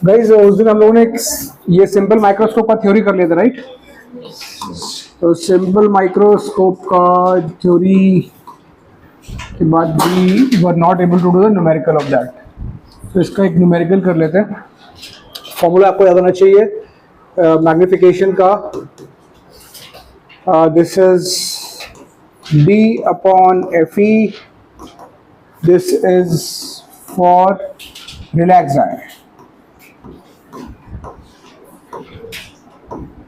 Guys उस दिन हम लोगों ने ये सिंपल माइक्रोस्कोप का थ्योरी कर लिया था, राइट? तो सिंपल माइक्रोस्कोप का थ्योरी के बाद we were not able to do the numerical of that, तो इसका एक न्यूमेरिकल कर लेते हैं। फॉर्मूला आपको याद होना चाहिए मैग्निफिकेशन का, this is d upon fe, this is for relaxed eye।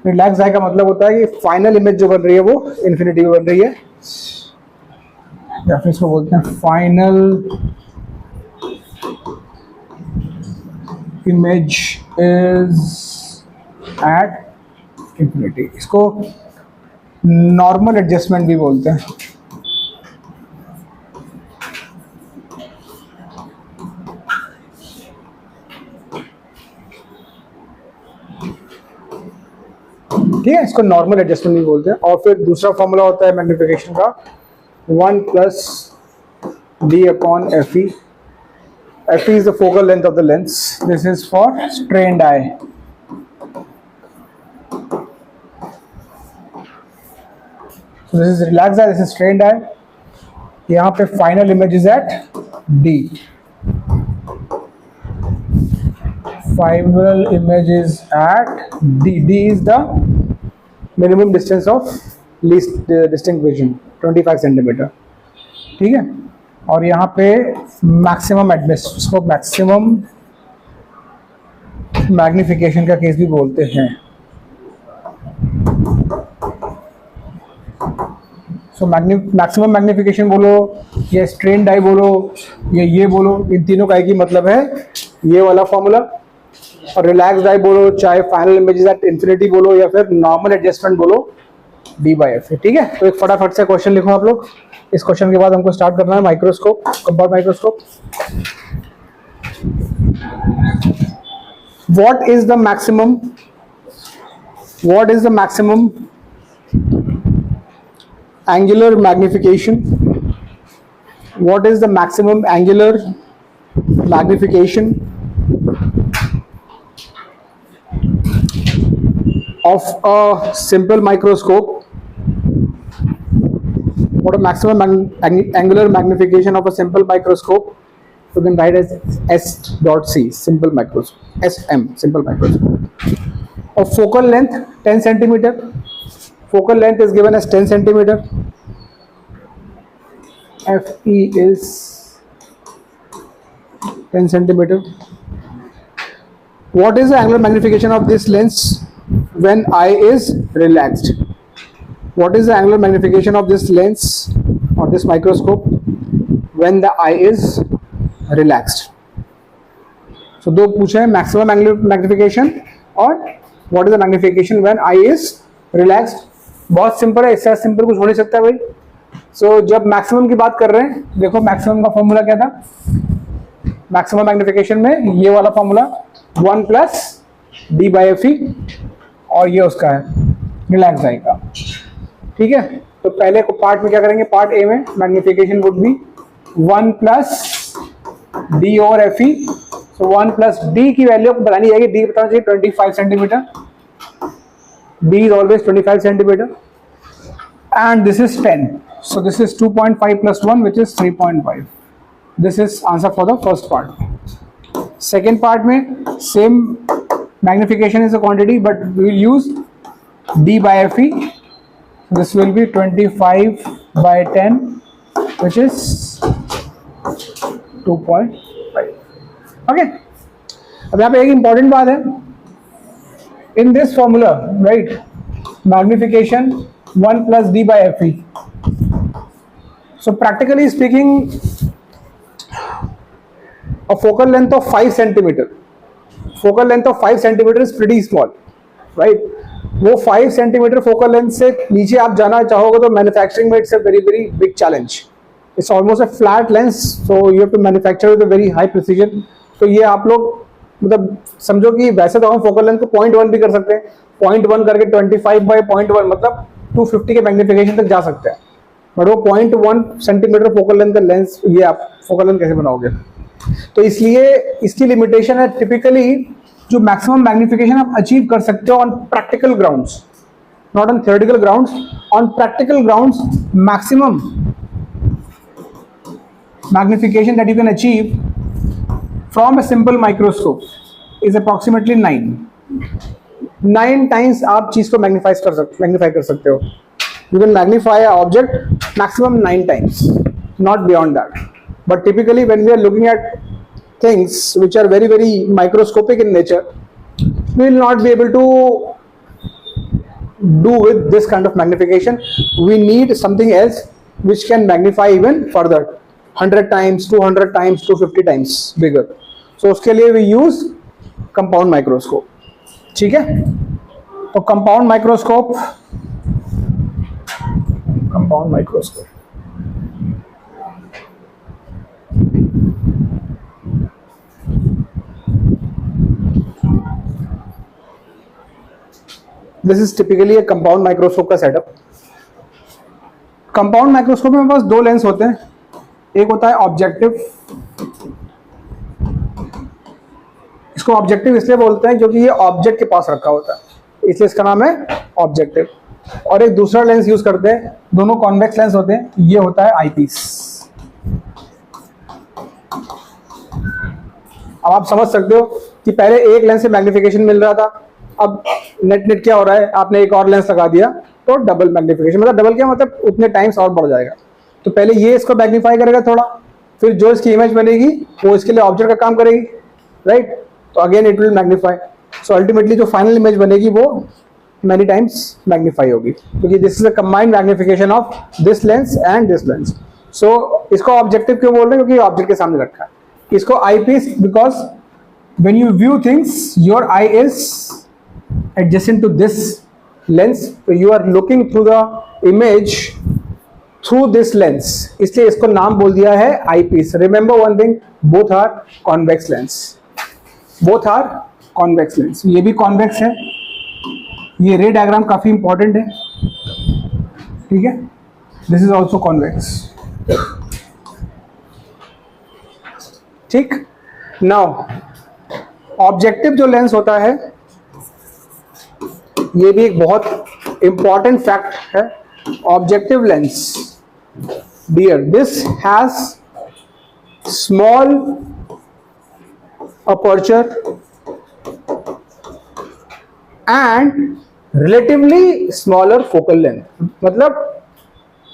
Relax I का मतलब होता है कि फाइनल इमेज जो बन रही है वो इन्फिनिटी में बन रही है, या फिर इसको बोलते हैं final image is at infinity. इसको नॉर्मल एडजस्टमेंट भी बोलते हैं। ठीक है, इसको नॉर्मल एडजस्टमेंट भी बोलते हैं। और फिर दूसरा फॉर्मूला होता है मैग्निफिकेशन का 1 + d upon fe। fe is the focal length of the lens, this is for strained eye। so this is relaxed eye, this is strained eye। यहाँ पे final image is at d, final image is at d। d is the minimum distance of least distinct vision, 25 centimetre. ठीक है, और यहाँ पे maximum एडमिस्ट, इसको maximum magnification का case भी बोलते हैं। सो मैक्सिमम मैग्निफिकेशन बोलो या स्ट्रेन आई बोलो या ये बोलो, इन तीनों का एक ही मतलब है, ये वाला फॉर्मूला। और रिलैक्स आई बोलो, चाहे फाइनल इमेज एट इन्फिनिटी बोलो या फिर नॉर्मल एडजस्टमेंट बोलो, d/f। ठीक है, तो एक फटाफट से क्वेश्चन लिखो आप लोग। इस क्वेश्चन के बाद हमको स्टार्ट करना है microscope, compound microscope. What is the maximum angular magnification? What is the maximum angular magnification of a simple microscope? What a maximum angular magnification of a simple microscope? You can write as S.C, simple microscope, SM, simple microscope. Of focal length 10 centimeter. Focal length is given as 10 centimeter. Fe is 10 centimeter. What is the angular magnification of this lens when eye is relaxed? What is the angular magnification of this lens or this microscope when the eye is relaxed? So दो पूछे हैं, maximum angular magnification और what is the magnification when eye is relaxed। बहुत simple है, इससे simple कुछ हो नहीं सकता भाई। सो जब मैक्सिमम की बात कर रहे हैं, देखो मैक्सिमम का फॉर्मूला क्या था? मैक्सिमम मैग्निफिकेशन में ये वाला फॉर्मूला 1 + d/fe, और ये उसका है रिलैक्स आई का। ठीक है, तो पहले को पार्ट में क्या करेंगे? पार्ट ए में magnification would be 1 + d/fe। So 1 + d की वैल्यू बतानी जाएगी, d बताना चाहिए 25 centimetre. d is always 25 centimeter and this is 10, so this is 2.5 + 1 which is 3.5। this is answer for the first part। second part में same magnification is a quantity but we will use d/fe। this will be 25/10 which is 2.5। okay, अब यहाँ पे एक important बात है, in this formula, right, magnification 1 + d/fe। so practically speaking, a focal length of 5 centimeter, focal length of 5 centimetre is pretty small, right. वो 5 centimetre focal length से नीचे आप जाना चाहोगे तो मैन्युफैक्चरिंग में it's a very very big challenge. It's almost a flat lens, so you have to manufacture with a very high precision. तो ये आप लोग मतलब समझो कि वैसे तो हम फोकल लेंथ को 0.1 भी कर सकते हैं, 0.1 करके 25/0.1 मतलब 250 के मैग्निफिकेशन तक जा सकते हैं, बट वो 0.1 सेंटीमीटर फोकल लेंथ का लेंस, ये आप फोकल लेंथ कैसे बनाओगे? तो इसलिए इसकी लिमिटेशन है टिपिकली जो मैक्सिमम मैग्निफिकेशन आप अचीव कर सकते हो on practical grounds, not on theoretical grounds, on practical grounds maximum magnification that you can achieve from a simple microscope is approximately 9 times आप चीज को मैग्नीफाई कर सकते हो। You can magnify an object maximum 9 times, not beyond that. But typically when we are looking at things which are very very microscopic in nature, we will not be able to do with this kind of magnification. We need something else which can magnify even further, 100 times, 200 times, 250 times bigger. So उसके लिए we use compound microscope, ठीक है। तो compound microscope this is typically a compound microscope का setup। Compound microscope में बस 2 lens होते हैं, एक होता है ऑब्जेक्टिव, इसको ऑब्जेक्टिव इसलिए बोलते हैं क्योंकि ये ऑब्जेक्ट के पास रखा होता है, इसलिए इसका नाम है ऑब्जेक्टिव। और एक दूसरा लेंस यूज करते हैं, दोनों कॉन्वेक्स लेंस होते हैं, ये होता है आईपीस। अब आप समझ सकते हो कि पहले एक लेंस से मैग्निफिकेशन मिल रहा था, अब नेट क्या हो रहा है, आपने एक और लेंस लगा दिया तो डबल मैग्निफिकेशन, मतलब डबल क्या मतलब उतने टाइम्स और बढ़ जाएगा। तो पहले ये इसको मैग्नीफाई करेगा थोड़ा, फिर जो इसकी इमेज बनेगी वो इसके लिए ऑब्जेक्ट का काम करेगी, राइट। तो again it will magnify, so ultimately जो फाइनल इमेज बनेगी वो मैनी टाइम्स मैग्नीफाई होगी, क्योंकि this is a combined magnification of this lens and this lens. So इसको ऑब्जेक्टिव क्यों बोल रहे हैं? क्योंकि ऑब्जेक्ट के सामने रखा है। इसको eyepiece because when you view things your eye is adjacent to this lens, so you are looking through the image through this lens, इसलिए इसको नाम बोल दिया है eyepiece। Remember one thing, both are convex lens, both are convex lens। ये भी convex है, ये रे डायग्राम काफी इंपॉर्टेंट है, ठीक है। दिस इज ऑल्सो convex, ठीक। नाउ ऑब्जेक्टिव जो लेंस होता है, ये भी एक बहुत इंपॉर्टेंट फैक्ट है। Objective lens, dear, this has small aperture and relatively smaller focal length. मतलब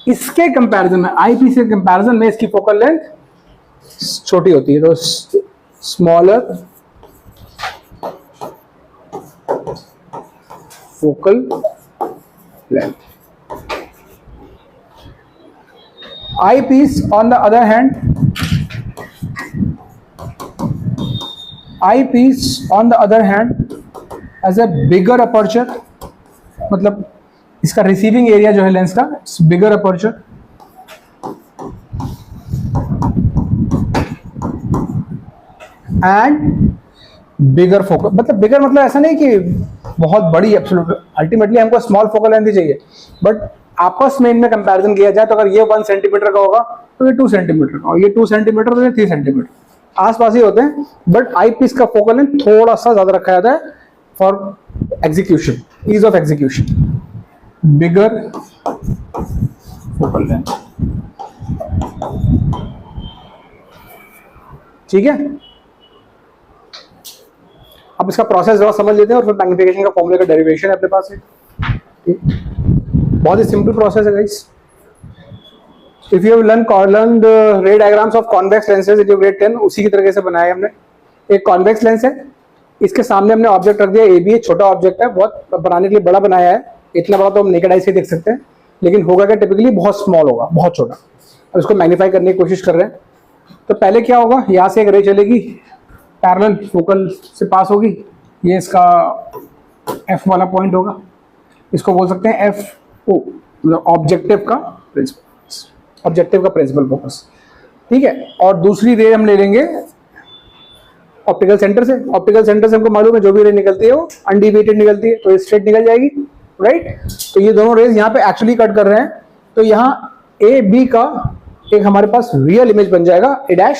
इसके कंपैरिजन में, आईपीस के कंपैरिजन में इसकी फोकल लेंथ छोटी होती है, तो smaller focal length। Eyepiece on the other hand, eyepiece on the other hand has a bigger aperture, मतलब इसका रिसीविंग एरिया जो है लेंस का, it's bigger aperture and bigger focal. मतलब बिगर मतलब ऐसा नहीं कि बहुत बड़ी, एब्सोल्यूट, अल्टीमेटली हमको स्मॉल फोकल लेंथ ही चाहिए, बट आपस में इनमें कंपैरिजन किया जाए तो अगर ये 1 सेंटीमीटर का होगा तो ये 2 सेंटीमीटर का, और ये 2 सेंटीमीटर तो ये 3 सेंटीमीटर, आसपास ही होते हैं। बट आई पीस का फोकल लेंथ थोड़ा सा ज्यादा रखा जाता है for execution, ease of execution, bigger focal length, ठीक है। अब इसका प्रोसेस जरा समझ लेते हैं और फिर मैग्निफिकेशन का फॉर्मूले का डेरिवेशन है अपने पास है। बहुत ही सिंपल प्रोसेस है guys. If you have learn रे diagrams of convex lenses in your grade 10, उसी की तरीके से बनाया है हमने। एक कॉन्वेक्स लेंस है, इसके सामने हमने ऑब्जेक्ट रख दिया, ए बी, छोटा ऑब्जेक्ट है, बहुत बनाने के लिए बड़ा बनाया है, इतना बड़ा तो हम नेकेड आई से देख सकते हैं, लेकिन होगा क्या, टिपिकली बहुत स्मॉल होगा, बहुत छोटा। अब इसको मैग्नीफाई करने की कोशिश कर रहे हैं, तो पहले क्या होगा, यहाँ से एक रे चलेगी, पैरेलल फोकल से पास होगी, ये इसका एफ वाला पॉइंट होगा, इसको बोल सकते हैं एफ ओ, मतलब ऑब्जेक्टिव का प्रिंसिपल फोकस। ठीक है, और दूसरी रे हम ले लेंगे ऑप्टिकल सेंटर से। ऑप्टिकल सेंटर से हमको मालूम है जो भी रे निकलती है वो अनडिविएटेड निकलती है, तो ये स्ट्रेट निकल जाएगी, राइट। तो ये दोनों रेज यहाँ पे एक्चुअली कट कर रहे हैं, तो यहाँ ए बी का एक हमारे पास रियल इमेज बन जाएगा, A dash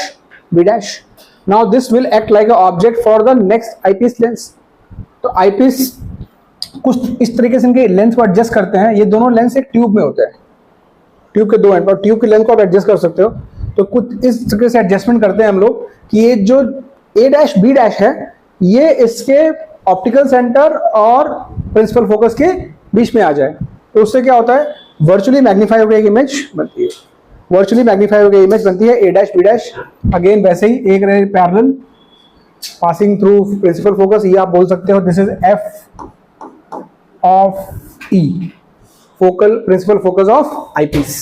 B dash. Now this will act like a object for the next eyepiece lens. तो आईपीस कुछ इस तरीके से इनके लेंस को एडजस्ट करते हैं। ये दोनों लेंस एक ट्यूब में होते हैं, ट्यूब के दो एंड पर, ट्यूब की लेंथ को आप एडजस्ट कर सकते हो। तो कुछ इस तरीके से एडजस्टमेंट करते हैं हम लोग कि ये जो ए डैश बी डैश है ये इसके ऑप्टिकल सेंटर और प्रिंसिपल फोकस के बीच में आ जाए। तो उससे क्या होता है, वर्चुअली मैग्नीफाई हो गई एक इमेज बनती है, वर्चुअली मैग्नीफाई हो गई इमेज बनती है A dash B dash. Again वैसे ही एक ray parallel passing through principal focus, ये आप बोल सकते हो this is F of E, focal principal focus of eyepiece,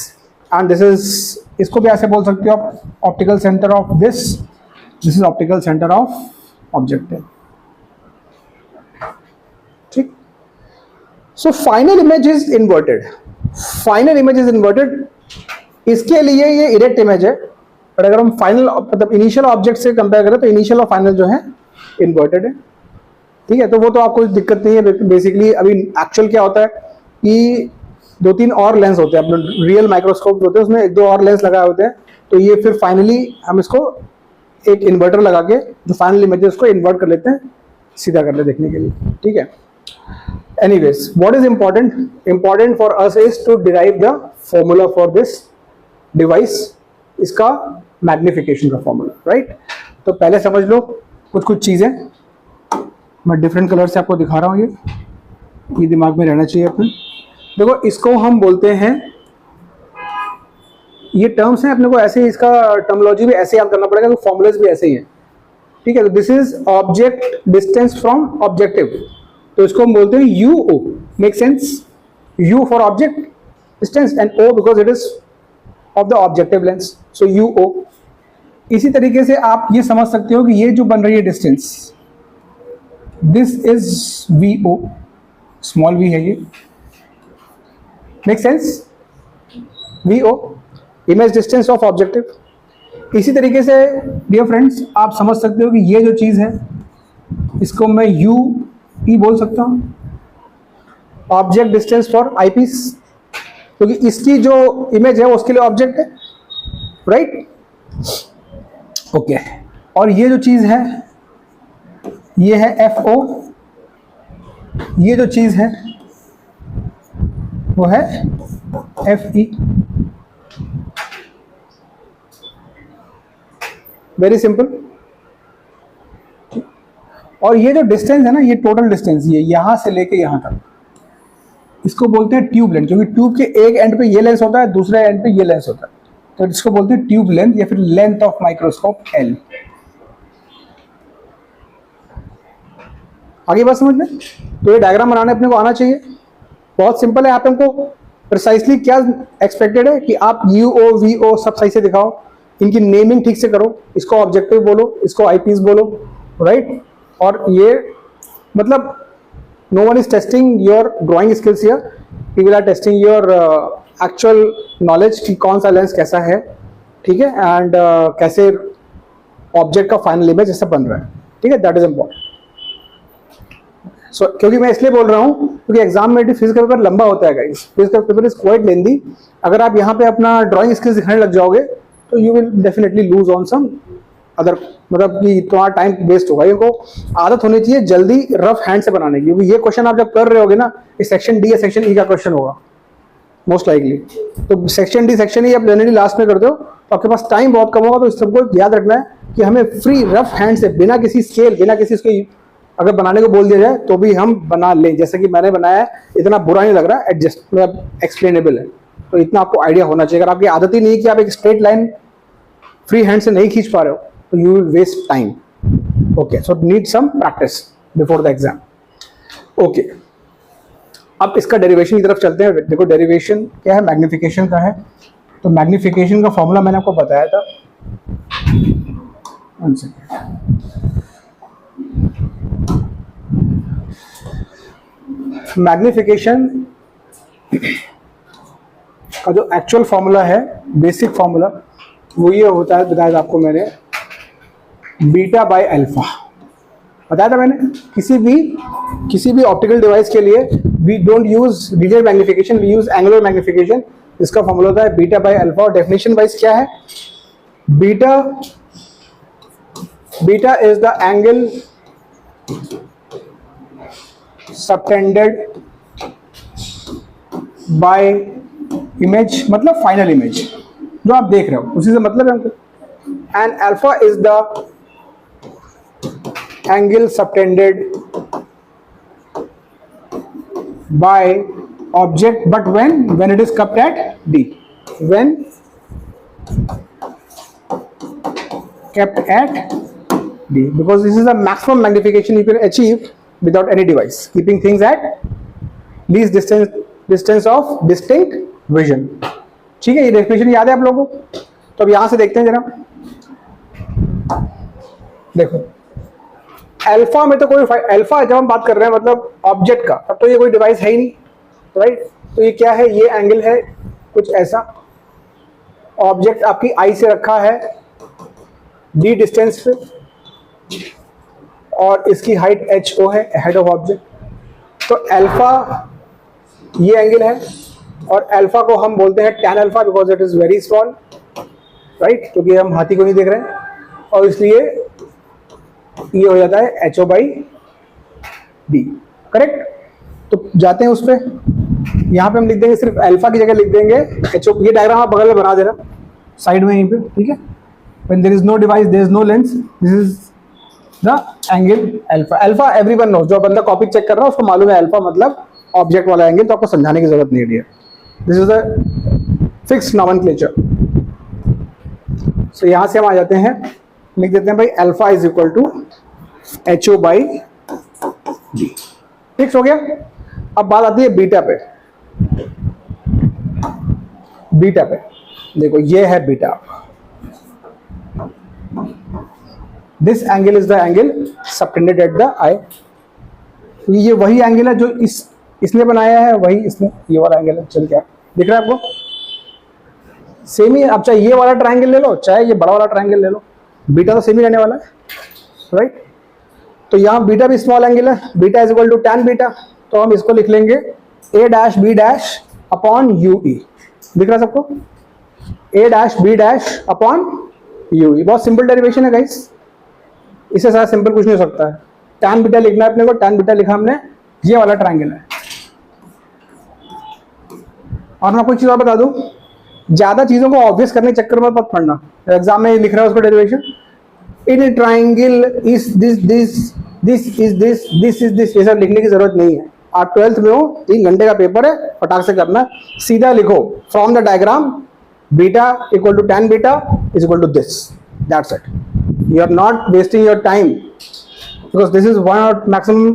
and this is, इसको भी ऐसे बोल सकते हो आप optical centre of this is optical centre of objective. ठीक, so final image is inverted, final image is inverted. इसके लिए ये इरेक्ट इमेज है, पर अगर हम फाइनल मतलब इनिशियल ऑब्जेक्ट से कंपेयर करें तो इनिशियल और फाइनल जो है इन्वर्टेड है। ठीक है, तो वो तो आपको दिक्कत नहीं है। बेसिकली अभी एक्चुअल क्या होता है कि दो तीन और लेंस होते हैं, अपने रियल माइक्रोस्कोप होते हैं उसमें एक दो और लेंस लगाए होते हैं, तो ये फिर फाइनली हम इसको एक इन्वर्टर लगा के जो फाइनल इमेज है उसको इन्वर्ट कर लेते हैं, सीधा कर ले देखने के लिए। ठीक है, anyways what is important for us is to derive the formula for this device, इसका मैग्निफिकेशन का फॉर्मूला, राइट। तो पहले समझ लो कुछ चीजें, मैं डिफरेंट कलर से आपको दिखा रहा हूँ, ये दिमाग में रहना चाहिए अपने। देखो इसको हम बोलते हैं, ये टर्म्स हैं अपने को ऐसे ही, इसका टर्मोलॉजी भी ऐसे याद करना पड़ेगा, तो फॉर्मूलेस भी ऐसे ही हैं। ठीक है, तो this is object distance from objective, तो इसको हम बोलते हैं U O, make sense, U for object distance and O because it is of the objective lens, so U O. इसी तरीके से आप ये समझ सकते हो कि ये जो बन रही है distance, this is V O, small V है ये, make sense, V O image distance of objective. इसी तरीके से डियर फ्रेंड्स आप समझ सकते हो कि ये जो चीज है इसको मैं यू ई बोल सकता हूं, ऑब्जेक्ट डिस्टेंस फॉर आईपीस, क्योंकि इसकी जो इमेज है वो उसके लिए ऑब्जेक्ट है, राइट। ओके, और ये जो चीज है ये है एफ ओ, ये जो चीज है वो है एफ ई। Very simple. और ये जो डिस्टेंस है ना, ये टोटल डिस्टेंस, ये यहां से लेके यहां तक, इसको बोलते हैं ट्यूब लेंथ, क्योंकि ट्यूब के एक एंड पे ये लेंस होता है, दूसरे एंड पे ये लेंस होता है, तो इसको बोलते हैं ट्यूब लेंथ या फिर लेंथ ऑफ माइक्रोस्कोप एल। आगे बात समझ में, तो ये डायग्राम बनाने अपने को आना चाहिए, बहुत सिंपल है। आप हमको प्रिसाइसली क्या एक्सपेक्टेड है कि आप यू ओ वी ओ सब सही से दिखाओ, इनकी नेमिंग ठीक से करो, इसको ऑब्जेक्टिव बोलो, इसको आईपीस बोलो, राइट। और ये मतलब no one is testing your drawing skills here, people are testing your actual knowledge कि कौन सा लेंस कैसा है, ठीक है, एंड कैसे ऑब्जेक्ट का फाइनल इमेज ऐसा बन रहा है, ठीक है, दैट इज इम्पोर्टेंट। सो क्योंकि मैं इसलिए बोल रहा हूँ क्योंकि एग्जाम में फिजिकल पेपर लंबा होता है guys, physical paper is quite lengthy. अगर आप यहाँ पे अपना ड्राइंग स्किल्स दिखाने लग जाओगे तो you will definitely lose on some other, मतलब कि तुम्हारा टाइम वेस्ट होगा। इनको आदत होनी चाहिए जल्दी रफ हैंड से बनाने की, क्योंकि ये क्वेश्चन आप जब कर रहे होगे ना, ये सेक्शन डी या सेक्शन ई का क्वेश्चन होगा मोस्ट लाइकली। तो सेक्शन डी सेक्शन ई आप जनरली लास्ट में करते हो तो आपके पास टाइम बहुत कम होगा। तो इस सबको याद रखना है कि हमें फ्री रफ हैंड से, बिना किसी स्केल, बिना किसी उसके, अगर बनाने को बोल दिया जाए तो भी हम बना लें। जैसे कि मैंने बनाया है, इतना बुरा नहीं लग रहा, एडजस्ट मतलब एक्सप्लेनेबल है, तो इतना आपको आइडिया होना चाहिए। अगर आपकी आदत ही नहीं है कि आप एक स्ट्रेट लाइन फ्री हैंड से नहीं खींच पा रहे हो तो you will waste time. Okay, so need some practice before the exam. Okay, अब इसका डेरिवेशन की तरफ चलते हैं। देखो डेरिवेशन क्या है, मैग्निफिकेशन का है। तो मैग्निफिकेशन का फॉर्मूला मैंने आपको बताया था, 1 सेकेंड। मैग्निफिकेशन का जो एक्चुअल फॉर्मूला है, बेसिक फॉर्मूला, वो ये होता है, बताया था आपको मैंने, बीटा बाय अल्फा बताया था मैंने। किसी भी ऑप्टिकल डिवाइस के लिए we don't use linear magnification, we use angular magnification. इसका फॉर्मूला होता है बीटा बाय अल्फा, और डेफिनेशन वाइज क्या है, beta is the angle subtended by image, मतलब फाइनल इमेज जो आप देख रहे हो, उसी से मतलब है हमको। And alpha is the angle subtended by object, but when it is kept at D, when kept at D, because this is the maximum magnification you can achieve without any device, keeping things at least distance of distinct vision। ठीक है, ये definition याद है आप लोगों को? तो अब यहां से देखते हैं जरा, देखो अल्फा में तो कोई, अल्फा जब हम बात कर रहे हैं मतलब ऑब्जेक्ट का, तब तो ये कोई डिवाइस है ही नहीं, राइट। तो ये क्या है, ये एंगल है कुछ ऐसा, ऑब्जेक्ट आपकी आई से रखा है डी डिस्टेंस पे, और इसकी हाइट एच ओ है, हेड ऑफ ऑब्जेक्ट। तो अल्फा ये एंगल है, और अल्फा को हम बोलते हैं tan alpha, because it is very small, right, क्योंकि हम हाथी को नहीं देख रहे हैं, और इसलिए ये हो जाता है H O by D, correct. तो जाते हैं उस पर, यहाँ पे हम लिख देंगे, सिर्फ अल्फा की जगह लिख देंगे एच ओ। ये डायग्राम आप बगल में बना देना साइड में यहीं पे, ठीक है। When there is no device, there is no lens, this is the angle alpha. Alpha everyone knows, जो बंदा कॉपी चेक कर रहा है उसको मालूम है अल्फा मतलब ऑब्जेक्ट वाला एंगल, तो आपको समझाने की जरूरत नहीं है। This is the fixed nomenclature. So यहां से हम आ जाते हैं, लिख देते हैं भाई alpha is equal to H O by D, fix हो गया। अब बात आती है बीटा पे। बीटा पे देखो, ये है beta, this angle is the angle subtended at the eye. ये वही एंगल है जो इसने बनाया है, वही इसने, ये वाला एंगल है। चल क्या दिख रहा है आपको, सेम ही। अब चाहे ये वाला ट्रायंगल ले लो, चाहे ये बड़ा वाला ट्रायंगल ले लो, बीटा तो सेम ही रहने वाला है, राइट। तो यहाँ बीटा भी स्मॉल एंगल है, beta is equal to tan beta, तो हम इसको लिख लेंगे A dash B dash upon U E. दिख रहा है सबको, A dash B dash upon U E. बहुत सिंपल डेरिवेशन है गाइस, इससे ज्यादा सिंपल कुछ नहीं हो सकता है। टैन बीटा लिखना है अपने को, टैन बीटा लिखा हमने, ये वाला ट्रायंगल है। और मैं कोई चीज और बता दूं, ज्यादा चीजों को ऑब्वियस करने के चक्कर में मत पढ़ना। एग्जाम में लिख रहा है उसको derivation, in A triangle is this this this is this this is this, ये सब लिखने की जरूरत नहीं है। आप 12th में हो, 3 घंटे का पेपर है, फटाक से करना, सीधा लिखो from the diagram beta equal to tan beta is equal to this, that's it. You are not wasting your time, because this is 1 और मैक्सिमम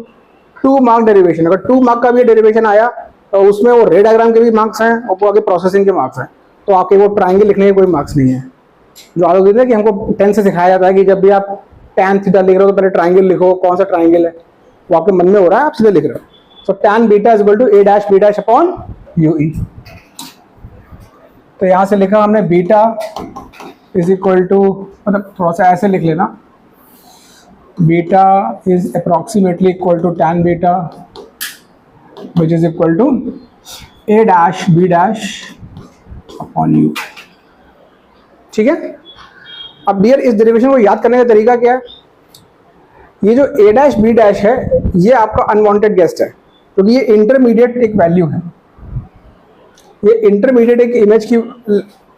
2 मार्क डेरिवेशन। अगर 2 मार्क का भी डेरिवेशन आया तो उसमें वो रे डायग्राम के भी मार्क्स हैं और वो आगे प्रोसेसिंग के मार्क्स हैं, तो आपके वो ट्रायंगल लिखने के कोई मार्क्स नहीं है। जो आप लोग कि हमको 10 से सिखाया जाता है कि जब भी आप टैन थीटा लिख रहे हो तो पहले ट्रायंगल लिखो, कौन सा ट्रायंगल है वो आपके मन में हो रहा है, आप सीधे लिख रहे हो। सो tan beta is equal to A dash B dash upon U E. तो यहां से लिखा हमने बीटा इज इक्वल टू, मतलब थोड़ा सा ऐसे लिख लेना, beta is approximately equal to tan beta which is equal to A dash B dash upon U, ठीक है। अब डियर, इस डेरिवेशन को याद करने का तरीका क्या है, ये जो ए डैश बी डैश है ये आपका अनवांटेड गेस्ट है, क्योंकि ये इंटरमीडिएट एक वैल्यू है, ये इंटरमीडिएट एक इमेज की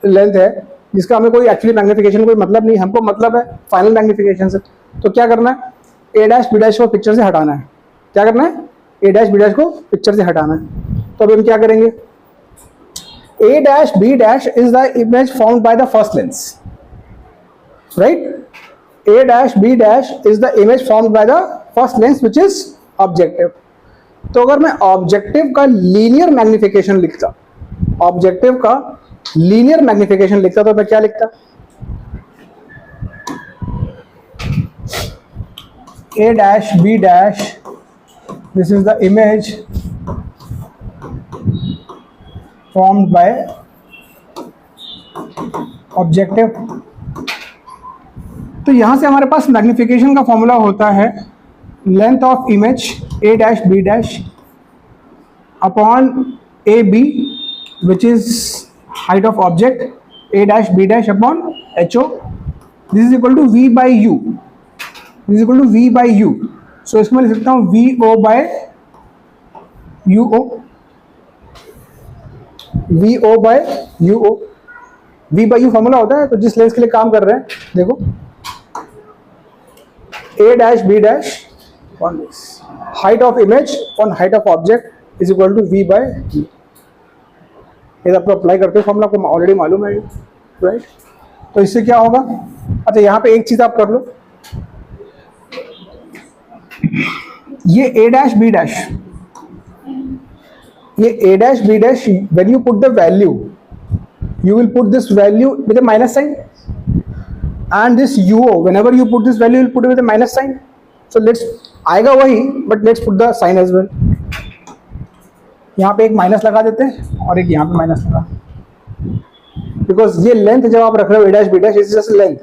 लेंथ है जिसका हमें कोई एक्चुअली मैग्निफिकेशन कोई मतलब नहीं, हमको मतलब है फाइनल मैग्निफिकेशन से। तो क्या करना है, ए डैश बी डैश को पिक्चर से हटाना है। क्या करना है, ए डैश बी डैश को पिक्चर से हटाना है। तो अभी हम क्या करेंगे, A dash B dash is the image formed by the first lens, right? A dash B dash is the image formed by the first lens which is objective. तो अगर मैं ऑब्जेक्टिव का लीनियर मैग्निफिकेशन लिखता, objective का linear magnification लिखता तो मैं क्या लिखता, A dash B dash, this is the image formed by objective. तो यहां से हमारे पास मैग्निफिकेशन का फॉर्मूला होता है length of image a dash b dash upon A B which is height of object a dash b dash upon ho। This is equal to v by U, this is equal to v by U. So इसको मैं लिख सकता हूँ vo by uo, vo by uo। v by U formula होता है। तो जिस lens के लिए काम कर रहे हैं देखो a dash b dash on this height of image on height of object is equal to v by u। ये आपको अप्लाई करते हो फॉर्मूला को ऑलरेडी मालूम है, राइट। तो इससे क्या होगा, अच्छा यहाँ पे एक चीज आप कर लो, ये a डैश b डैश, ये a dash b dash, when you put the value you will put this value with a minus sign, and this uo whenever you put this value you will put it with a minus sign. So let's आएगा वही, but let's put the sign as well. यहाँ पे एक minus लगा देते हैं और एक यहाँ पे माइनस लगा, बिकॉज ये लेंथ जब आप रख रहे हो a dash b dash is just length,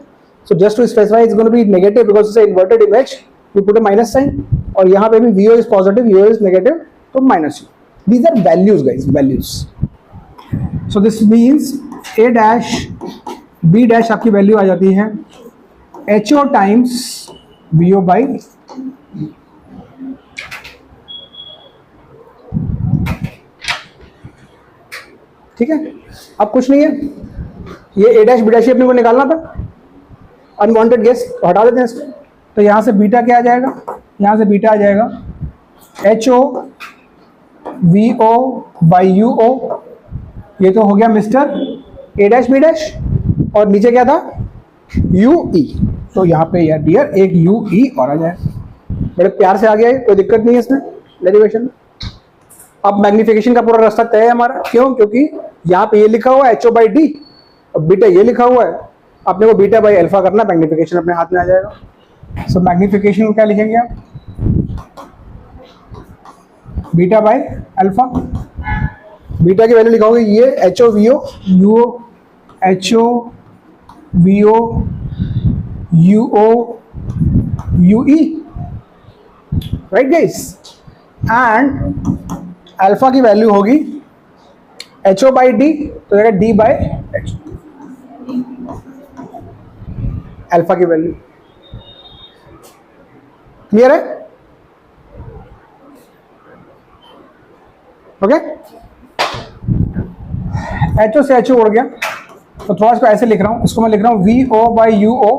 so just to specify it's gonna be negative because it's inverted image, you put a minus sign, और यहाँ पे भी vo is positive, vo is negative, तो minus u। These are values guys, values. So this means a dash b dash आपकी value आ जाती है ho times vo by, ठीक है। अब कुछ नहीं है, ये a डैश b डैश अपने को निकालना था, अनवांटेड गेस तो हटा देते हैं इसको। तो यहाँ से बीटा क्या आ जाएगा, यहाँ से बीटा आ जाएगा ho vo बाई uo, ये तो हो गया mister a dash b dash, और नीचे क्या था ue। तो यहाँ पे यार डियर एक ue और आ जाए, बड़े प्यार से आ गया है, कोई दिक्कत नहीं है इसमें डेरिवेशन में। अब मैग्निफिकेशन का पूरा रास्ता तय है हमारा, क्यों, क्योंकि यहाँ पे ये लिखा हुआ है ho बाई डी और बीटा ये लिखा हुआ है, अपने को बीटा बाई अल्फा करना, मैग्निफिकेशन अपने हाथ में आ जाएगा। सो मैग्निफिकेशन क्या लिखेंगे आप, बीटा बाई अल्फा, बीटा की वैल्यू लिखाओगे ये ho vo uo, ho vo uo ue, right guys. And alpha की वैल्यू होगी ho बाई डी, तो जाएगा d बाई h, अल्फा की वैल्यू। क्लियर है, ओके। ho से ho उड़ गया, तो थोड़ा इसको ऐसे लिख रहा हूं, इसको मैं लिख रहा हूं vo by uo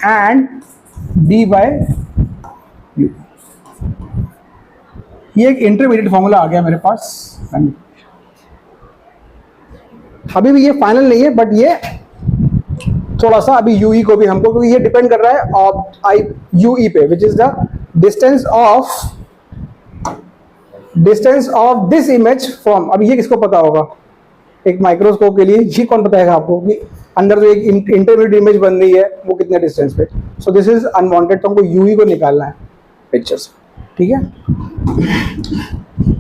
and d by u। ये एक इंटरमीडिएट फॉर्मूला आ गया मेरे पास। अभी भी ये फाइनल नहीं है, बट ये थोड़ा सा अभी यूई को भी हमको, क्योंकि ये डिपेंड कर रहा है यूई पे, which is the distance of this image from. अब ये किसको पता होगा, एक माइक्रोस्कोप के लिए ये कौन बताएगा आपको कि अंदर जो एक इंटरमीडिएट इमेज बन रही है वो कितने डिस्टेंस पे। सो दिस इज अनवांटेड, तो हमको यूई को निकालना है पिक्चर से, ठीक है।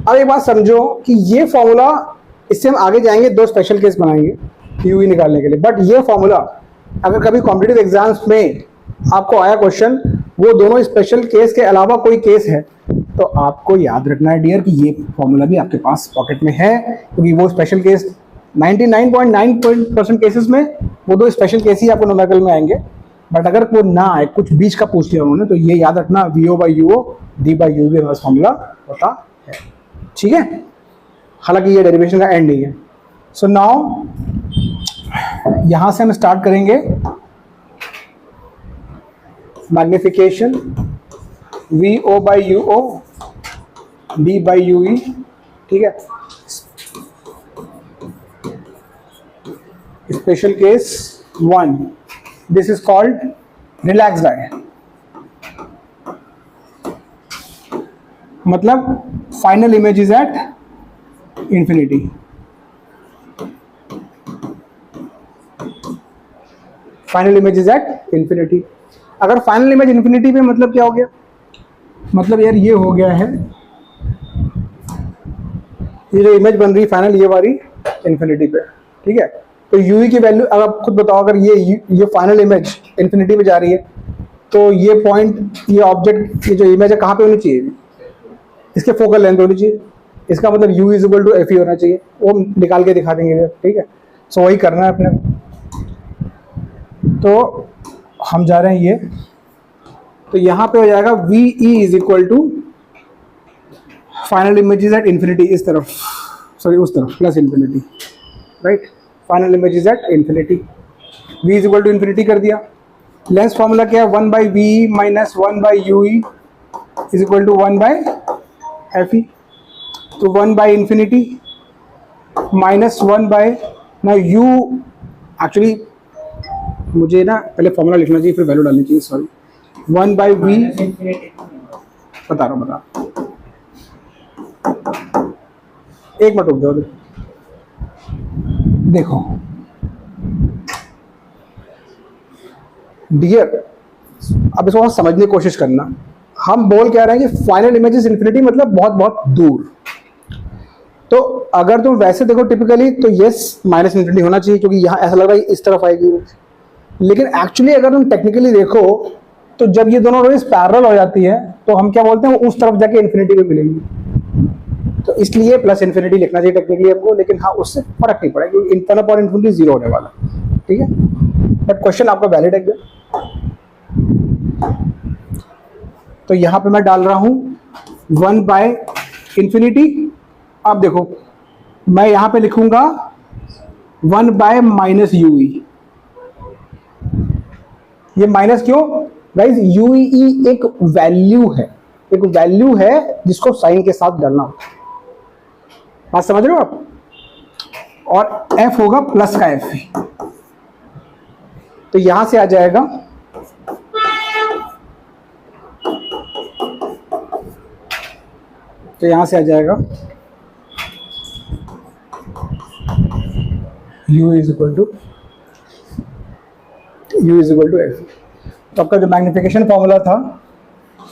अब एक बात समझो कि ये फॉर्मूला, इससे हम आगे जाएंगे, दो स्पेशल केस बनाएंगे यूई निकालने के लिए, बट ये फॉर्मूला अगर कभी कॉम्पिटिटिव एग्जाम्स में आपको आया क्वेश्चन, वो दोनों स्पेशल केस के अलावा कोई केस है, तो आपको याद रखना है डियर कि ये फॉर्मूला भी आपके पास पॉकेट में है, क्योंकि वो स्पेशल केस 99.9% केसेस में वो दो स्पेशल केस ही आपको न्यूमेरिकल में आएंगे। बट अगर वो ना आए, कुछ बीच का पूछ लिया उन्होंने, तो ये याद रखना vo by uo d by u भी हमारा फॉर्मूला होता है, ठीक है। हालांकि ये डेरिवेशन का एंड नहीं है। सो नाउ यहां से हम स्टार्ट करेंगे magnification vo by uo d by ue, ठीक है। Special case 1, this is called relaxed eye, मतलब final image is at infinity. Final image is at infinity. अगर फाइनल इमेज इंफिनिटी पे मतलब क्या हो गया, मतलब यार ये हो गया है ये जो इमेज बन रही है फाइनल ये वाली इन्फिनिटी पे, ठीक है। तो यूई की वैल्यू अब आप खुद बताओ, अगर ये फाइनल इमेज इन्फिनिटी पे जा रही है तो ये पॉइंट, ये ऑब्जेक्ट, ये जो इमेज है कहाँ पे होनी चाहिए, इसके फोकल लेंथ होनी चाहिए। इसका मतलब u is equal to F होना चाहिए, वो निकाल के दिखा देंगे, ठीक है। सो वही करना है अपने। तो हम जा रहे हैं ये, तो यहाँ पे हो जाएगा V E is equal to final images at infinity, इस तरफ, सॉरी उस तरफ, plus infinity, right. Final images at infinity, v is equal to infinity कर दिया। लेंस फॉर्मूला क्या है, 1 by V minus 1 by U E is equal to 1 by F E. तो 1 by infinity minus 1 by, ना U, actually मुझे ना पहले formula लिखना चाहिए फिर वैल्यू डालनी चाहिए, सॉरी। 1 बाई वी, बता रहा हूँ, एक मिनट रुक जाओ, देखो डियर, अब इसको समझने की कोशिश करना। हम बोल क्या रहे हैं कि फाइनल इमेजेस इन्फिनिटी मतलब बहुत बहुत दूर। तो अगर तुम वैसे देखो टिपिकली तो यस माइनस इन्फिनिटी होना चाहिए, क्योंकि यहाँ ऐसा लग रहा है इस तरफ आएगी। लेकिन एक्चुअली अगर तुम टेक्निकली देखो तो जब ये दोनों रेज पैरेलल हो जाती है तो हम क्या बोलते हैं, वो उस तरफ जाके इन्फिनिटी पे मिलेंगी। तो इसलिए प्लस इन्फिनिटी लिखना चाहिए टेक्निकली हमको, लेकिन हाँ उससे फर्क नहीं पड़ेगा क्योंकि इन्फिनिटी और इन्फिनिटी जीरो होने वाला, ठीक है। बट क्वेश्चन आपका वैलिड है क्या? तो यहाँ पे मैं डाल रहा हूँ 1 बाय इन्फिनिटी। अब देखो मैं यहाँ पे लिखूंगा 1 बाय माइनस यू ई। ये माइनस क्यों गाइस? यू ई एक वैल्यू है, एक वैल्यू है जिसको साइन के साथ डालना होता है, बात समझ रहे हो आप? और एफ होगा प्लस का एफ, तो यहां से आ जाएगा u is equal to F. तो आपका जो मैग्निफिकेशन फॉर्मूला था,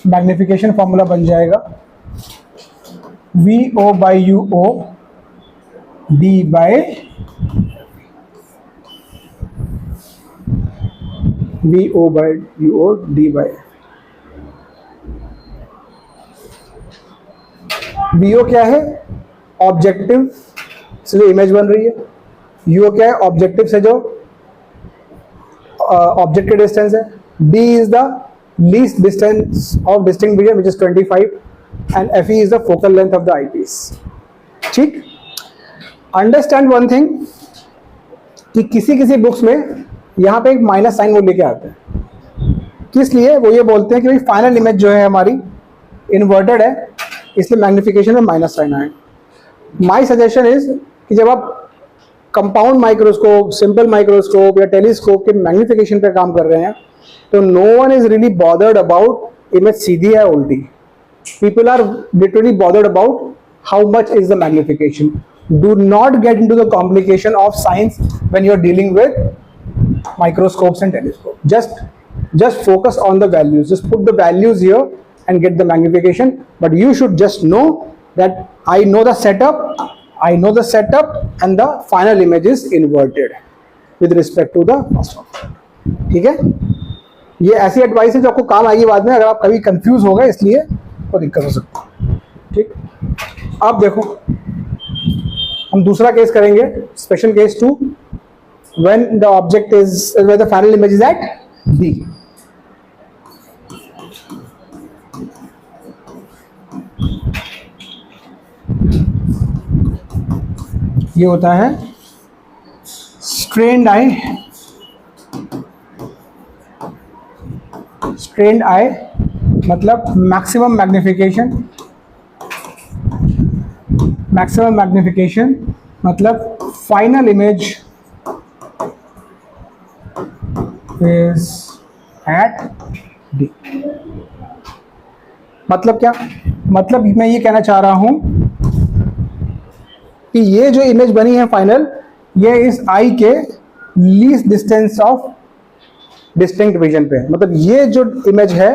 मैग्निफिकेशन फॉर्मूला बन जाएगा V O by U O D by V O by U O D by V O क्या है? ऑब्जेक्टिव से जो इमेज बन रही है। यू ओ क्या है? ऑब्जेक्टिव से जो ऑब्जेक्ट की डिस्टेंस है। D is the least distance of distinct vision which is 25 and F E is the focal length of the eyepiece. ठीक, अंडरस्टैंड वन थिंग कि किसी किसी बुक्स में यहाँ पे एक माइनस साइन वो लेके आते हैं, किस लिए? वो ये बोलते हैं कि भाई फाइनल इमेज जो है हमारी इन्वर्टेड है, इसलिए मैग्निफिकेशन में माइनस साइन आए। माई सजेशन इज कि जब आप कंपाउंड माइक्रोस्कोप, सिंपल माइक्रोस्कोप या टेलीस्कोप के मैग्निफिकेशन पे काम कर रहे हैं तो no one is really bothered about image सीधी है उल्टी। People are literally bothered about how much is the magnification. Do not get into the complication of science when you are dealing with microscopes and telescope. Just focus on the values, just put the values here and get the magnification. But you should just know that I know the setup and the final image is inverted with respect to the first one. ठीक है, ये ऐसी advice है जो आपको काम आएगी बाद में अगर आप कभी कंफ्यूज हो गए, इसलिए कोई दिक्कत हो सकती है। ठीक, अब देखो हम दूसरा केस करेंगे, special case 2, when the object is, where the final image is at D. ये होता है strained eye, strained eye मतलब maximum magnification मतलब final image is at D. मतलब क्या? मतलब मैं ये कहना चाह रहा हूं कि ये जो इमेज बनी है फाइनल, ये इस आई के least distance of distinct vision पे है। मतलब ये जो इमेज है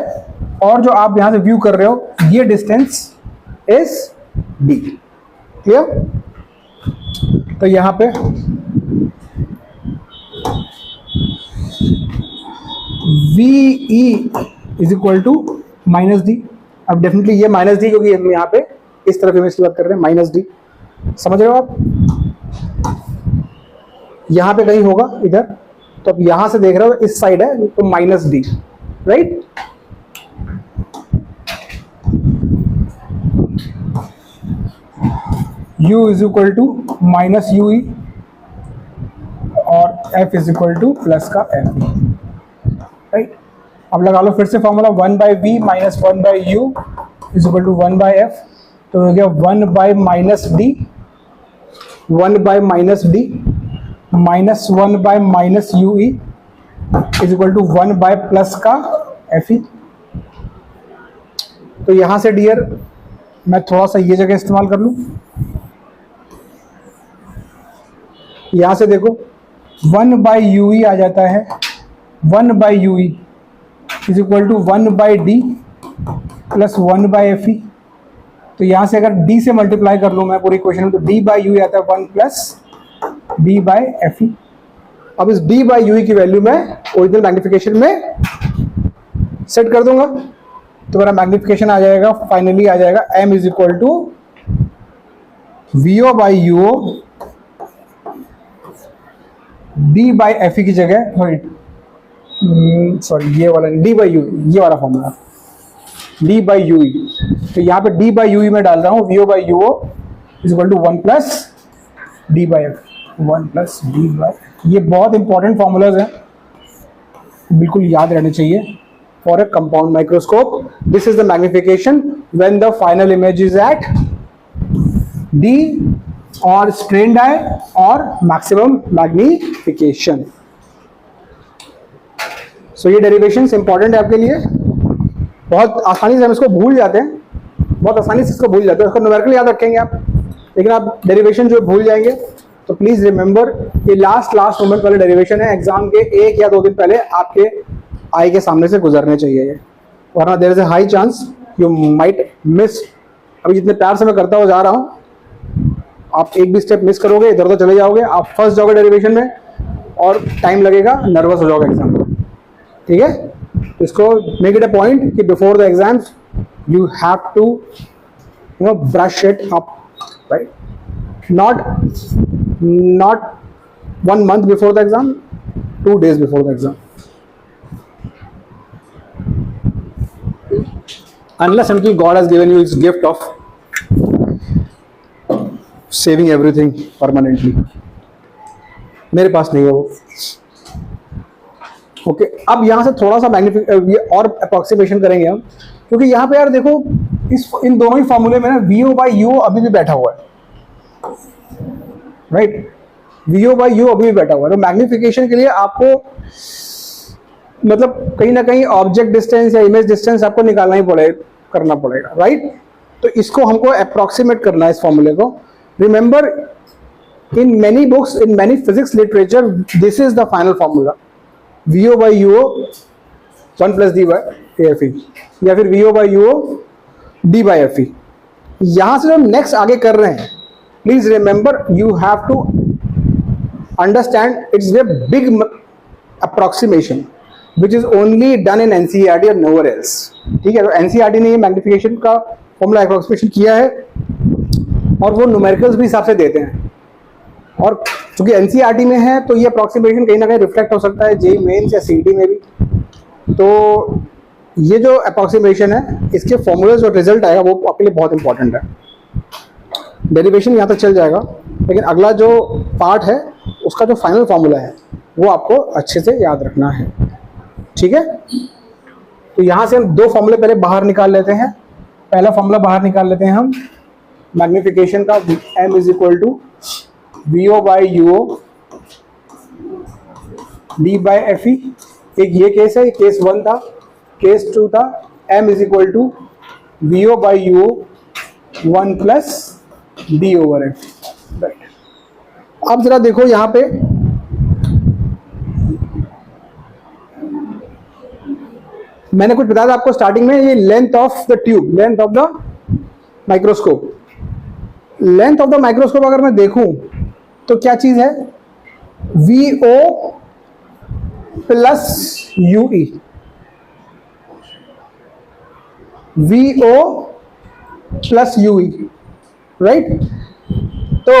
और जो आप यहां से व्यू कर रहे हो, ये डिस्टेंस इज D। क्लियर? तो यहाँ पे VE is equal to minus D. अब डेफिनेटली ये माइनस डी, क्योंकि हम यहाँ पे इस तरफ इमेज की बात कर रहे हैं, माइनस डी। समझ रहे हो आप? यहाँ पे कहीं होगा इधर, तो अब यहां से देख रहे हो इस साइड है तो minus D, right? U is equal to minus U E और F is equal to plus का एफ, राइट? अब लगा लो फिर से formula, 1 by V minus 1 by U is equal to 1 by F. तो हो गया 1 by minus D, 1 by minus D minus 1 by minus U E is equal to 1 by plus का एफ ई। तो यहां से डियर मैं थोड़ा सा ये जगह इस्तेमाल कर लूं, यहां से देखो 1 बाय यू ई आ जाता है, 1 by U E is equal to 1 by D plus 1 by F E. तो यहां से अगर डी से मल्टीप्लाई कर लूं मैं पूरी इक्वेशन में, तो डी बाय यू आता है 1 plus D by F E. अब इस डी बाय यू की वैल्यू मैं ओरिजिनल मैग्निफिकेशन में सेट कर दूंगा, तो मेरा मैग्निफिकेशन आ जाएगा, फाइनली आ जाएगा m is equal to VO by यूओ D by F E की जगह, सॉरी ये वाला डी बाई यू, ये वाला formula D by U E. तो यहाँ पे डी बाई यू ई में डाल रहा हूँ V O by U O is equal to 1 plus D by F, 1 plus D by. ये बहुत इंपॉर्टेंट फॉर्मूलाज हैं, बिल्कुल याद रहने चाहिए for a compound microscope. This is the magnification when the final image is at D और स्ट्रेन्ड आई और maximum magnification. सो ये डेरिवेशंस इंपॉर्टेंट है आपके लिए, बहुत आसानी से हम इसको भूल जाते हैं, बहुत आसानी से इसको भूल जाते हैं, उसको न्यूमेरिकल याद रखेंगे आप, लेकिन आप डेरिवेशन जो भूल जाएंगे। तो प्लीज रिमेंबर ये लास्ट मोमेंट वाले डेरिवेशन है, एग्जाम के 1 या 2 दिन पहले आपके आई के सामने से गुजरने चाहिए ये, वरना there is a high chance you might miss. अभी जितने प्यार से मैं करता हुआ जा रहा हूँ, आप एक भी स्टेप मिस करोगे इधर उधर चले जाओगे, आप फंस जाओगे डेरिवेशन में और टाइम लगेगा, नर्वस हो जाओगे एग्जाम में। ठीक है, इसको मेक इट अ पॉइंट कि before the exams you have to brush it up, right? not 1 month before the exam, 2 days before the exam, unless until God has given you his gift of saving everything permanently. मेरे पास नहीं है वो। Okay, अब यहां से थोड़ा सा और अप्रोक्सीमेशन करेंगे हम, क्योंकि यहां पे यार देखो इन दोनों ही फॉर्मूले में ना वीओ बाई यू अभी भी बैठा हुआ है, राइट? वीओ बाई यू अभी भी बैठा हुआ है। तो मैग्निफिकेशन के लिए आपको मतलब कहीं ना कहीं ऑब्जेक्ट डिस्टेंस या इमेज डिस्टेंस आपको निकालना ही करना पड़ेगा, राइट? तो इसको हमको अप्रोक्सीमेट करना है इस फॉर्मूले को। Remember in many books, in many physics literature, this is the final formula, VO by UO 1 plus D by F E, या फिर VO by यूओ D by F E. यहां से हम नेक्स्ट आगे कर रहे हैं, please remember you have to understand it's a big approximation which is only done in NCERT और नोवेयर एल्स। ठीक है, तो एनसीईआरटी ने ये मैग्निफिकेशन का फॉर्मूला अप्रोक्सीमेशन किया है और वो न्यूमेरिकल्स भी हिसाब से देते हैं, और चूंकि एनसीईआरटी में है तो ये अप्रोक्सीमेशन कहीं ना कहीं रिफ्लेक्ट हो सकता है जेईई मेंस या सीईटी में भी। तो ये जो अप्रोक्सीमेशन है, इसके फॉर्मूले जो रिजल्ट आएगा वो आपके लिए बहुत इंपॉर्टेंट है। डेरिवेशन यहाँ तक चल जाएगा, लेकिन अगला जो पार्ट है उसका जो फाइनल फॉर्मूला है वो आपको अच्छे से याद रखना है। ठीक है, तो यहाँ से हम 2 फॉर्मूले पहले बाहर निकाल लेते हैं। पहला फॉर्मूला बाहर निकाल लेते हैं हम मैग्निफिकेशन का, m is equal to VO by यूओ D by F E. एक ये केस है, केस 1 था। केस 2 था m is equal to VO by UO 1 plus D over F, right? अब जरा देखो यहां पे मैंने कुछ बताया था आपको स्टार्टिंग में, ये length of the tube, length of the microscope length of the microscope अगर मैं देखूं तो क्या चीज है, VO plus UE, VO plus UE, right. तो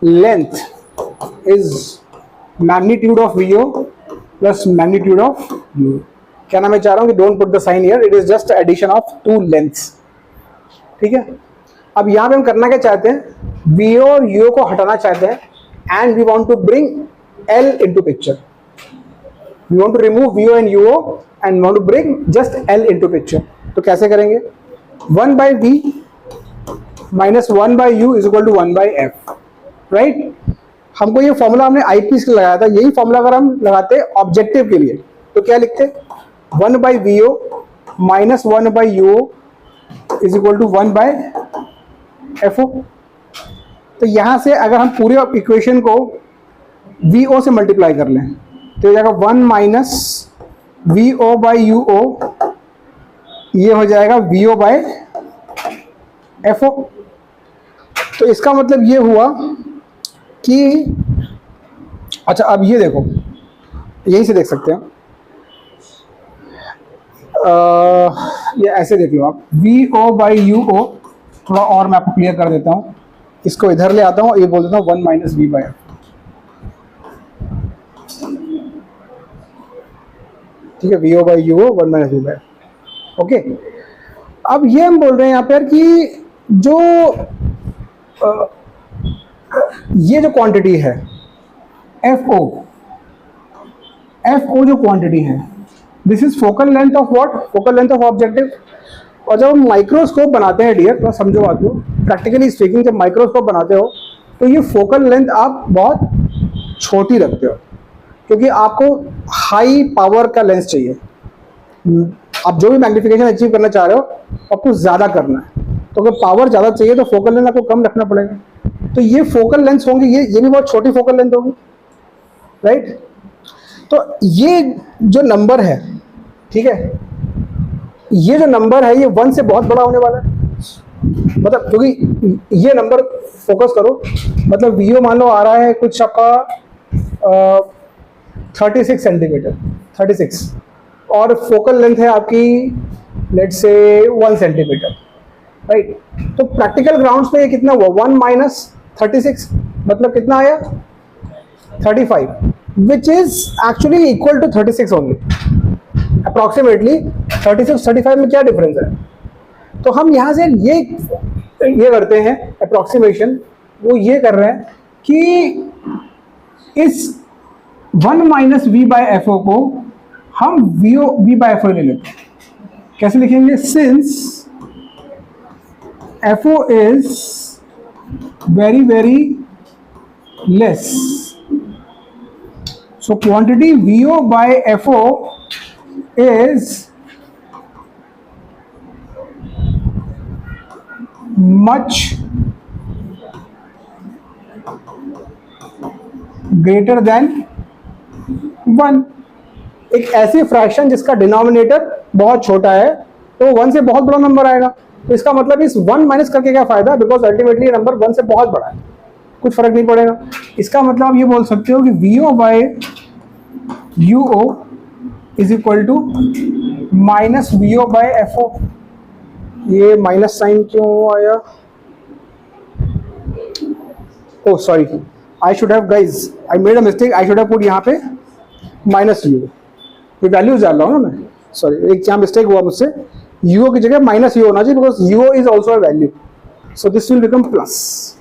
length is magnitude of VO plus magnitude of UE। क्या नाम मैं चाह रहा हूं कि don't put the sign here, it is just addition of two lengths, ठीक है। अब यहां पे हम करना क्या चाहते हैं, VO और UO को हटाना चाहते हैं and we want to bring L into picture. We want to remove VO and UO and want to bring just L into picture. तो कैसे करेंगे, 1 by V minus 1 by U is equal to 1 by F, right? हमको ये formula हमने IPS के लगाया था, यही फॉर्मूला अगर हम लगाते ऑब्जेक्टिव के लिए तो क्या लिखते, 1 by VO minus 1 by UO is equal to 1 by FO। तो यहां से अगर हम पूरे इक्वेशन को VO से मल्टीप्लाई कर लें तो हो जाएगा 1 माइनस VO बाई UO, ये हो जाएगा VO बाय FO। तो इसका मतलब ये हुआ कि अच्छा अब ये देखो, यहीं से देख सकते हैं, ये ऐसे देख लो आप, VO बाई UO, थोड़ा और मैं आपको क्लियर कर देता हूँ, इसको इधर ले आता हूँ, ये बोल देता हूँ 1 माइनस V बाई F, ठीक है, VO by UO 1 minus V by F, okay. अब ये हम बोल रहे हैं यहाँ पर कि जो ये जो क्वांटिटी है FO जो क्वांटिटी है, this is focal length of what, focal length of objective. और जब हम माइक्रोस्कोप बनाते हैं डियर, तो समझो बात को, प्रैक्टिकली स्पीकिंग जब माइक्रोस्कोप बनाते हो तो ये फोकल लेंथ आप बहुत छोटी रखते हो, क्योंकि आपको हाई पावर का लेंस चाहिए। आप जो भी मैग्निफिकेशन अचीव करना चाह रहे हो आपको ज़्यादा करना है, तो अगर पावर ज़्यादा चाहिए तो फोकल लेंथ आपको कम रखना पड़ेगा। तो ये फोकल लेंथ होंगे, ये भी बहुत छोटी फोकल लेंथ होगी, राइट। तो ये जो नंबर है, ठीक है, ये जो नंबर है ये 1 से बहुत बड़ा होने वाला है, मतलब क्योंकि ये नंबर फोकस करो, मतलब VO मान लो आ रहा है कुछ आपका 36 सेंटीमीटर, 36, और फोकल लेंथ है आपकी लेट्स से 1 सेंटीमीटर, राइट। तो प्रैक्टिकल ग्राउंड्स पे ये कितना हुआ, 1 माइनस 36, मतलब कितना आया 35, which is actually equal to 36 only, approximately 36 35 में क्या डिफरेंस है। तो हम यहाँ से ये करते हैं अप्रॉक्सीमेशन, वो ये कर रहे हैं कि इस 1 माइनस V बाई FO को हम V बाई FO ले लेते हैं। कैसे लिखेंगे, since FO is very very less, so quantity VO by FO is much greater than 1। एक ऐसी फ्रैक्शन जिसका डिनोमिनेटर बहुत छोटा है तो 1 से बहुत बड़ा नंबर आएगा, तो इसका मतलब इस 1 माइनस करके क्या फायदा, बिकॉज अल्टीमेटली ये नंबर 1 से बहुत बड़ा है, कुछ फर्क नहीं पड़ेगा। इसका मतलब आप ये बोल सकते हो कि VO by UO is equal to minus VO by FO। ये माइनस साइन क्यों आया, oh sorry, I should have guys, I made a mistake, I should have put यहाँ पे माइनस UO, ये वैल्यूज डाल रहा हूँ ना मैं, सॉरी, एक यहाँ मिस्टेक हुआ मुझसे, UO की जगह माइनस UO होना चाहिए, because UO is also a value, so this will become plus,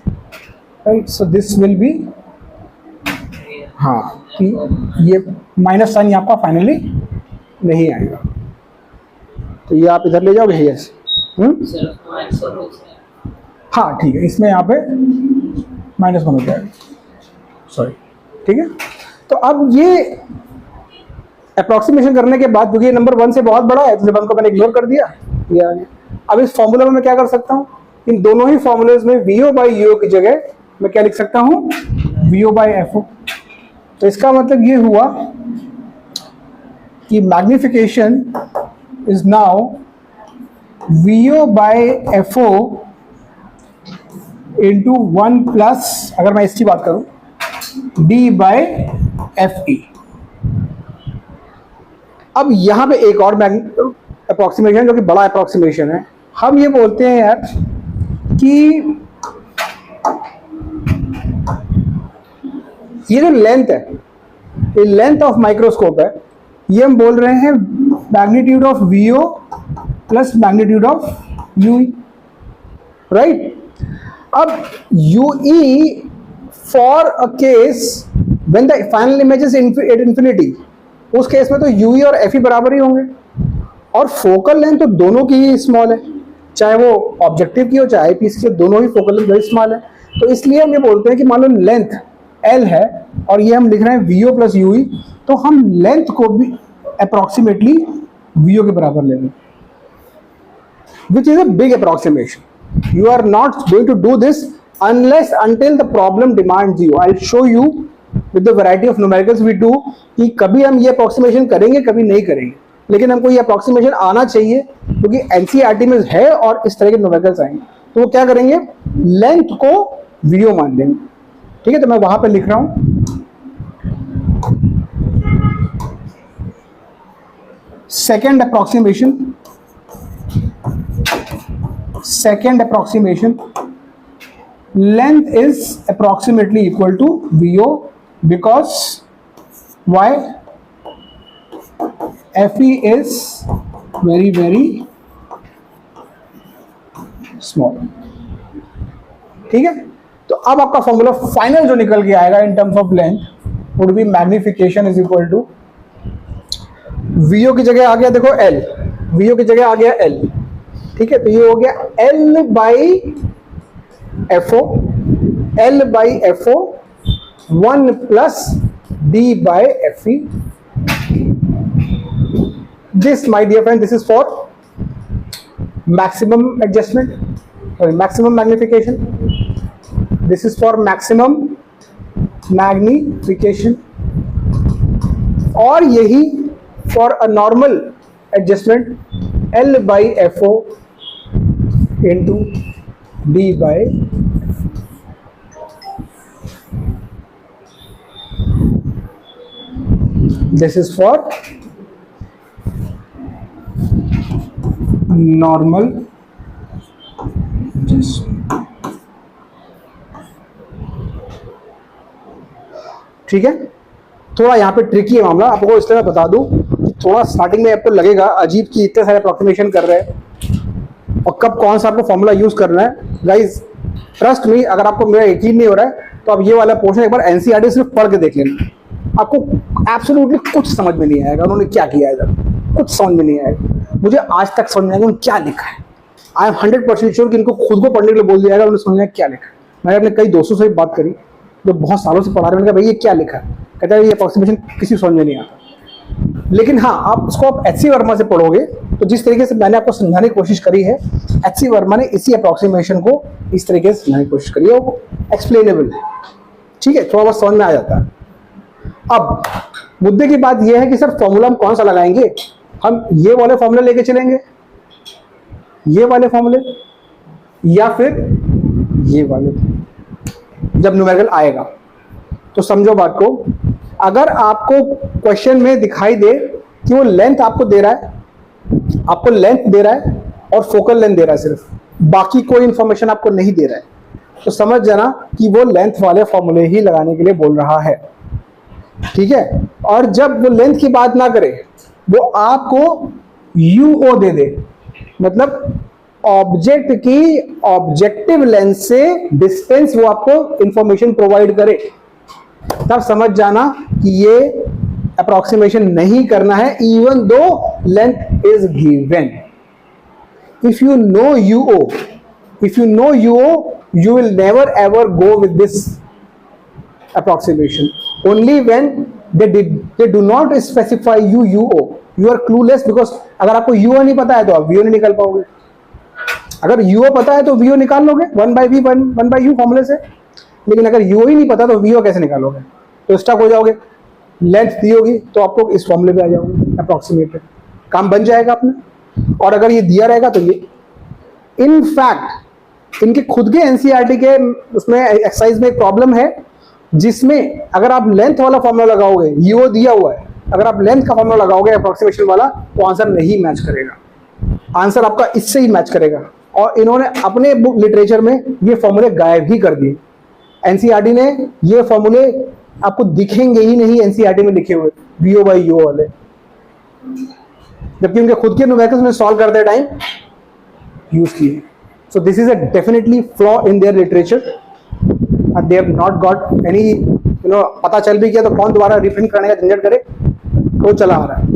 right. So this will be, हाँ, ये माइनस साइन आपका फाइनली नहीं आएगा, तो ये आप इधर ले जाओगे, यस, हाँ ठीक है, इसमें यहाँ पे माइनस 1 हो जाएगा, सॉरी, ठीक है। तो अब ये अप्रॉक्सीमेशन करने के बाद, क्योंकि ये नंबर 1 से बहुत बड़ा है, तो 1 को मैंने इग्नोर कर दिया, ये आ गया। अब इस फॉर्मूला में मैं क्या कर सकता हूँ, इन दोनों ही फॉर्मूलेज में VO बाई UO की जगह मैं क्या लिख सकता हूँ, VO बाई FO। तो इसका मतलब ये हुआ कि magnification is now VO by FO into 1 plus, अगर मैं इसकी बात करूं, D बाय FE। अब यहां पे एक और अप्रोक्सीमेशन जो कि बड़ा अप्रोक्सीमेशन है, हम ये बोलते हैं यार कि ये जो लेंथ है, ये लेंथ ऑफ माइक्रोस्कोप है, ये हम बोल रहे हैं magnitude of VO plus magnitude of UE, right. अब UE for a case when the final image is at infinity, उस केस में तो UE और FE बराबर ही होंगे, और फोकल लेंथ तो दोनों की ही स्मॉल है, चाहे वो ऑब्जेक्टिव की हो चाहे आईपीस की हो, दोनों ही फोकल लेंथ वेरी स्मॉल है। तो इसलिए हम ये बोलते हैं कि मान लो लेंथ L है और ये हम लिख रहे हैं VO प्लस UE, तो हम लेंथ को भी अप्रोक्सीमेटली VO के बराबर लेंगे, which is a big approximation. You are not going to do this unless until the problem demands you. I'll show you with the variety of numericals we do कि कभी हम ये approximation करेंगे, कभी नहीं करेंगे, लेकिन हमको ये approximation आना चाहिए क्योंकि NCERT में है और इस तरह के numericals आएंगे। तो वो क्या करेंगे, लेंथ को VO मान देंगे, ठीक है। तो मैं वहां पे लिख रहा हूं second approximation, length is approximately equal to VO because why, FE is very very small, ठीक है। तो अब आपका फॉर्मूला फाइनल जो निकल के आएगा in terms of length would be magnification is equal to VO की जगह आ गया देखो L, VO की जगह आ गया L, ठीक है। तो ये हो गया L by FO, L by FO 1 plus D by FE। This my dear friend, this is for maximum adjustment, sorry maximum magnification, this is for maximum magnification, और यही for a normal adjustment L by FO into D by this is for normal adjustment, ठीक है। थोड़ा यहाँ पे tricky है मामला, आपको इसलिए मैं बता दूं कि थोड़ा स्टार्टिंग में आपको लगेगा अजीब कि इतने सारे अप्रोक्सीमेशन कर रहे हैं और कब कौन सा आपको फॉर्मूला यूज करना है। गाइस ट्रस्ट मी, अगर आपको मेरा यकीन नहीं हो रहा है तो आप ये वाला पोर्शन एक बार एनसीईआरटी सिर्फ पढ़ के देख लेना, आपको एब्सोल्युटली कुछ समझ में नहीं आएगा उन्होंने क्या किया है, इधर कुछ समझ में नहीं आएगा। मुझे आज तक समझ में आएगा उन्होंने क्या लिखा है। आई एम 100% श्योर कि इनको खुद को पढ़ने के लिए बोल दिया जाएगा, उन्होंने समझ में क्या लिखा है। मैंने अपने कई दोस्तों से भी बात करी जो बहुत सालों से पढ़ा रहे हैं, भाई ये क्या लिखा है, कहता है ये अप्रोक्सीमेशन किसी समझ में नहीं आता। लेकिन हाँ, आप उसको आप HC वर्मा से पढ़ोगे तो जिस तरीके से मैंने आपको समझाने की कोशिश करी है, HC वर्मा ने इसी अप्रोक्सीमेशन को इस तरीके से समझाने की कोशिश करी है, वो एक्सप्लेनेबल है, ठीक है, थोड़ा बहुत समझ में आ जाता है। अब मुद्दे की बात यह है कि सर फॉर्मूला हम कौन सा लगाएंगे, हम ये वाले फॉर्मूले लेके चलेंगे, ये वाले फॉर्मूले, या फिर ये वाले। जब न्यूमेरिकल आएगा तो समझो बात को, अगर आपको क्वेश्चन में दिखाई दे कि वो लेंथ आपको दे रहा है, आपको लेंथ दे रहा है और फोकल लेंथ दे रहा है, सिर्फ बाकी कोई इंफॉर्मेशन आपको नहीं दे रहा है, तो समझ जाना कि वो लेंथ वाले फॉर्मूले ही लगाने के लिए बोल रहा है, ठीक है। और जब वो लेंथ की बात ना करे, वो आपको UO दे दे, मतलब ऑब्जेक्ट की ऑब्जेक्टिव लेंस से डिस्टेंस वो आपको इंफॉर्मेशन प्रोवाइड करे, तब समझ जाना कि ये अप्रोक्सीमेशन नहीं करना है, even though length is given. If you know UO, you will never ever go with this approximation. Only when they do not specify you UO, you are clueless, because अगर आपको UO नहीं पता है तो आप VO नहीं निकाल पाओगे। अगर UO पता है तो VO निकाल लोगे 1/V 1/U फॉर्मूले से, लेकिन अगर UO ही नहीं पता तो VO कैसे निकालोगे, तो स्टक हो जाओगे। लेंथ दी होगी तो आप लोग इस फॉर्मूले पे आ जाओगे अप्रॉक्सीमेटेड, काम बन जाएगा अपना। और अगर ये दिया रहेगा तो ये इन फैक्ट इनके खुद के एनसीईआरटी के उसमें एक्सरसाइज में एक प्रॉब्लम है जिसमें अगर आप लेंथ वाला फॉर्मूला लगाओगे, ये दिया हुआ है, अगर आप लेंथ का फॉर्मूला लगाओगे अप्रोक्सीमेशन वाला तो आंसर नहीं मैच करेगा, आंसर आपका इससे ही मैच करेगा। और इन्होंने अपने बुक लिटरेचर में ये फॉर्मूले गायब ही कर दिए। एनसीईआरटी ने ये फॉर्मूले आपको दिखेंगे ही नहीं एनसीईआरटी में लिखे हुए वीओ बाई यू वाले, जबकि उनके खुद के न्यूमेरिकल्स में सॉल्व करते टाइम यूज किए। सो this is a definitely flaw in their literature and they have not got any पता चल भी गया तो कौन दोबारा रिप्रिंट करने का झंझट करे, तो चला आ रहा है।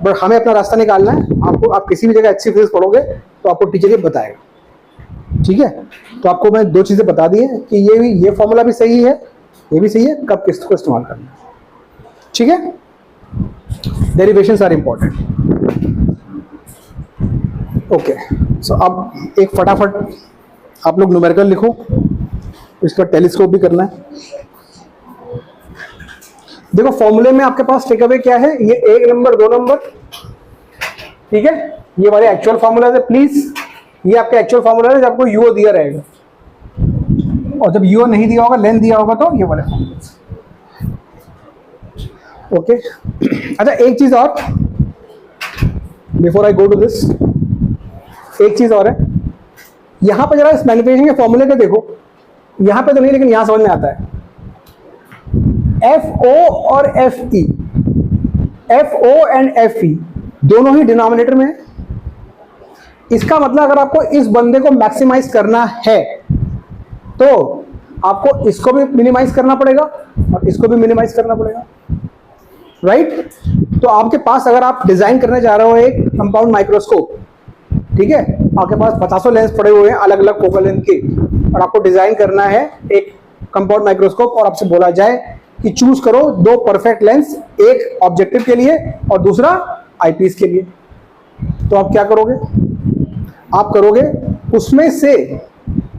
बट हमें अपना रास्ता निकालना है। आपको आप किसी भी जगह अच्छी फिजिक्स पढ़ोगे तो आपको टीचर ये बताएगा, ठीक है। तो आपको मैं दो चीजें बता दी हैं कि ये फॉर्मूला भी सही है, ये भी सही है, कब किसको इस्तेमाल करना है, ठीक है। Derivations are important. Okay, so अब एक फटाफट आप लोग न्यूमेरिकल लिखो, इसका टेलीस्कोप भी करना है। देखो फॉर्मूले में आपके पास टेक अवे क्या है, ये 1 नंबर 2 नंबर, ठीक है, ये वाले एक्चुअल फॉर्मूला है प्लीज, ये आपका एक्चुअल फॉर्मूला है जब आपको यूओ दिया रहेगा, और जब यूओ नहीं दिया होगा, लेंथ दिया होगा, तो ये वाले फॉर्मूला। ओके, अच्छा एक चीज और before I go to this, एक चीज और है, यहां पर जरा इस मैनिपुलेशन के फॉर्मूले को देखो, यहां पे तो नहीं लेकिन यहां समझ में आता है। एफ ओ और F E, F O and F E दोनों ही डिनोमिनेटर में है। इसका मतलब अगर आपको इस बंदे को मैक्सिमाइज करना है तो आपको इसको भी मिनिमाइज करना पड़ेगा और इसको भी मिनिमाइज करना पड़ेगा, राइट। तो आपके पास अगर आप डिजाइन करने जा रहे हो एक कंपाउंड माइक्रोस्कोप, ठीक है, आपके पास 50 लेंस पड़े हुए हैं अलग अलग फोकल लेंथ के, और आपको डिजाइन करना है एक कंपाउंड माइक्रोस्कोप, और आपसे बोला जाए कि चूज करो 2 परफेक्ट लेंस, एक ऑब्जेक्टिव के लिए और दूसरा आईपीस के लिए, तो आप क्या करोगे, आप करोगे उसमें से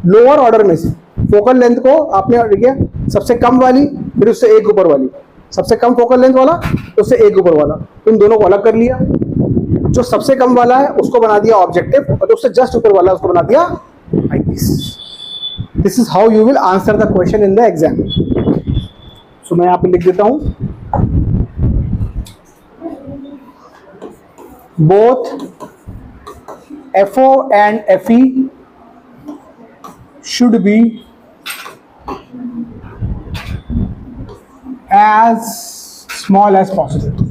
लोअर ऑर्डर में से फोकल लेंथ को आपने किया सबसे कम वाली, फिर उससे एक ऊपर वाली, सबसे कम फोकल लेंथ वाला, उससे एक ऊपर वाला, इन दोनों को अलग कर लिया। जो सबसे कम वाला है उसको बना दिया ऑब्जेक्टिव, और जो उससे जस्ट ऊपर वाला है उसको बना दिया eyepiece. This is how you will answer the question in the exam. So मैं यहाँ पे लिख देता हूं, both FO and FE should be as small as possible.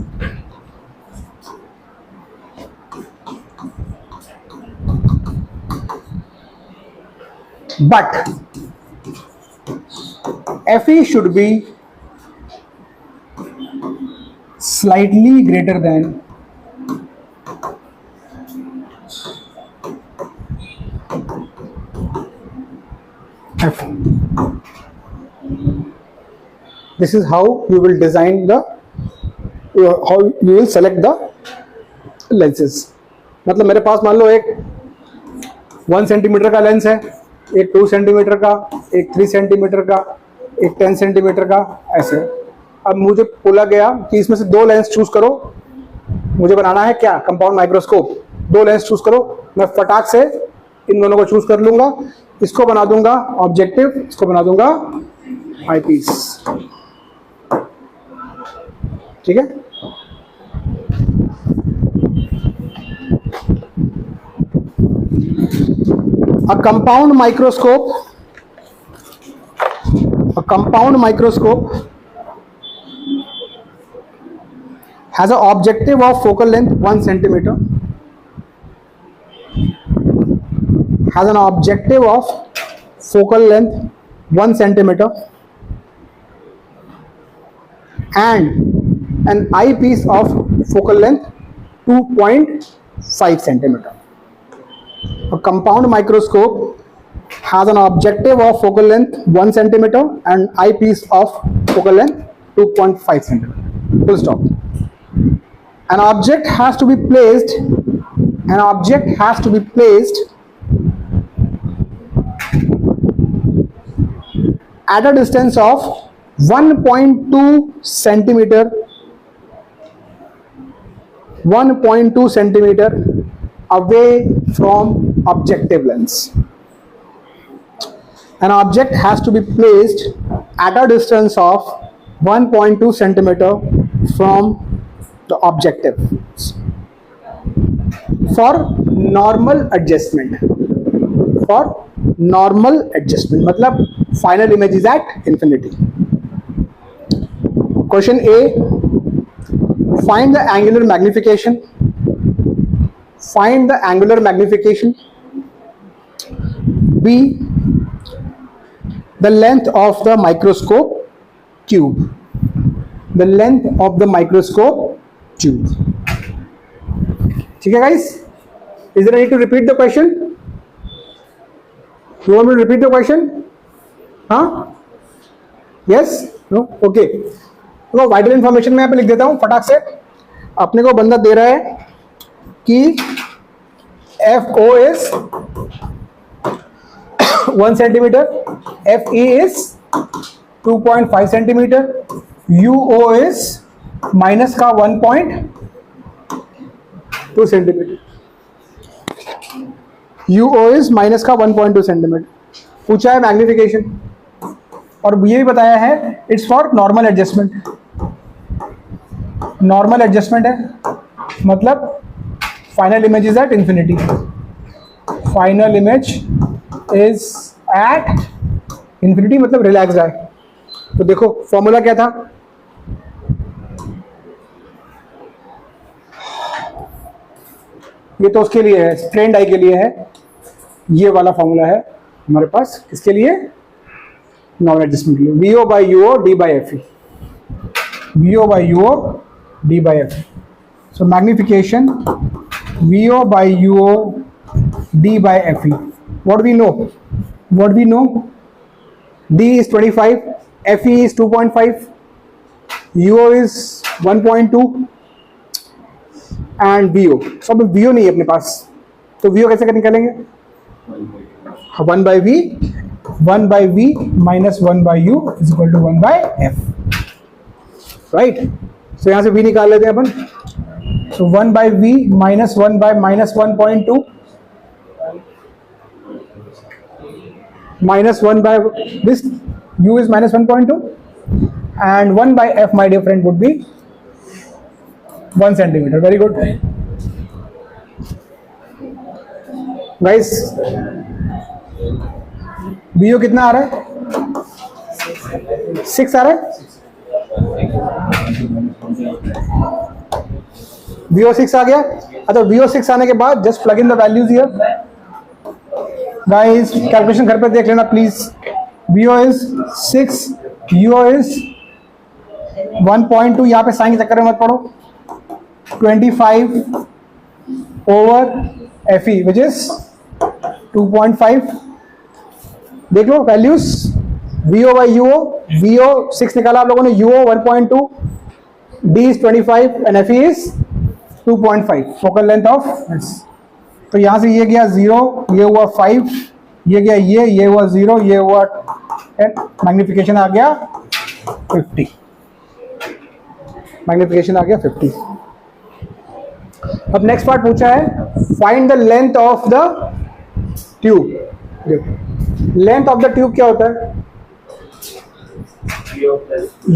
But FE should be slightly greater than F. This is how you will design the how you will select the lenses. मतलब मेरे पास मान लो एक 1 centimetre का lens है, एक 2 centimetre का, एक 3 centimetre का, एक 10 सेंटीमीटर का, ऐसे। अब मुझे बोला गया कि इसमें से 2 लेंस चूज करो, मुझे बनाना है क्या, कंपाउंड माइक्रोस्कोप, 2 लेंस चूज करो। मैं फटाक से इन दोनों को चूज कर लूंगा, इसको बना दूंगा ऑब्जेक्टिव, इसको बना दूंगा आईपीस, ठीक है। A compound microscope has an objective of focal length 1 centimeter, has an objective of focal length 1 centimeter and an eyepiece of focal length 2.5 centimeter. A compound microscope has an objective of focal length 1 centimeter and eyepiece of focal length 2.5 centimeter. Full stop. An object has to be placed at a distance of 1.2 centimeter 1.2 centimeter away from objective lens. An object has to be placed at a distance of 1.2 centimeter from the objective for normal adjustment. For normal adjustment मतलब final image is at infinity. Question A, find the angular magnification. Find the angular magnification. B, the length of the microscope tube. The length of the microscope tube. ठीक है guys? Is there any need to repeat the question? You want me to repeat the question? हाँ? Yes? No? Okay. तो vital information मैं यहाँ पे लिख देता हूँ फटाक से. अपने को बंदा दे रहा है कि FO is 1 centimeter, FE is 2.5 centimeter, UO is minus का 1.2 सेंटीमीटर. UO is माइनस का 1.2 सेंटीमीटर. पूछा है मैग्निफिकेशन और ये भी बताया है it's for normal adjustment. Normal adjustment है मतलब final image is at infinity. Final image is at infinity मतलब रिलैक्स है. तो देखो फॉर्मूला क्या था, ये तो उसके लिए है, स्ट्रेन्ड आई के लिए है. ये वाला फॉर्मूला है हमारे पास किसके लिए, नॉर्मल एडजस्टमेंट के लिए. VO by UO D by FE. VO by UO D by FE. So magnification VO by UO D by FE. What we know? What we know? D is 25, FE is 2.5, UO is 1.2 and VO. So अब VO नहीं है अपने पास, तो VO कैसे निकालेंगे? 1 by V minus 1 by U is equal to 1 by F. Right? So यहाँ से V निकाल लेते हैं अपन. So 1 by V minus 1 by minus 1.2 minus 1 by this U is minus 1.2 and 1 by F, my dear friend, would be 1 centimeter. Very good. Guys, VO कितना आ रहा है? 6 आ रहा है. VO 6 आ गया. अच्छा, VO 6 आने के बाद just plug in the values here. Guys calculation घर पे देख लेना please. VO is 6, UO is 1.2. यहाँ पे साइन के चक्कर में मत पड़ो. 25 ओवर FE विच इज 2.5. देख लो values. VO by UO. VO 6 निकाला आप लोगों ने, UO 1.2, D is 25 and FE is 2.5. Focal length of. तो यहाँ से ये गया 0, ये हुआ 5, ये गया ये हुआ 0, ये हुआ 10. मैग्निफिकेशन आ गया 50. मैग्निफिकेशन आ गया 50. अब नेक्स्ट पार्ट पूछा है find the length of the tube. Length of the tube क्या होता है?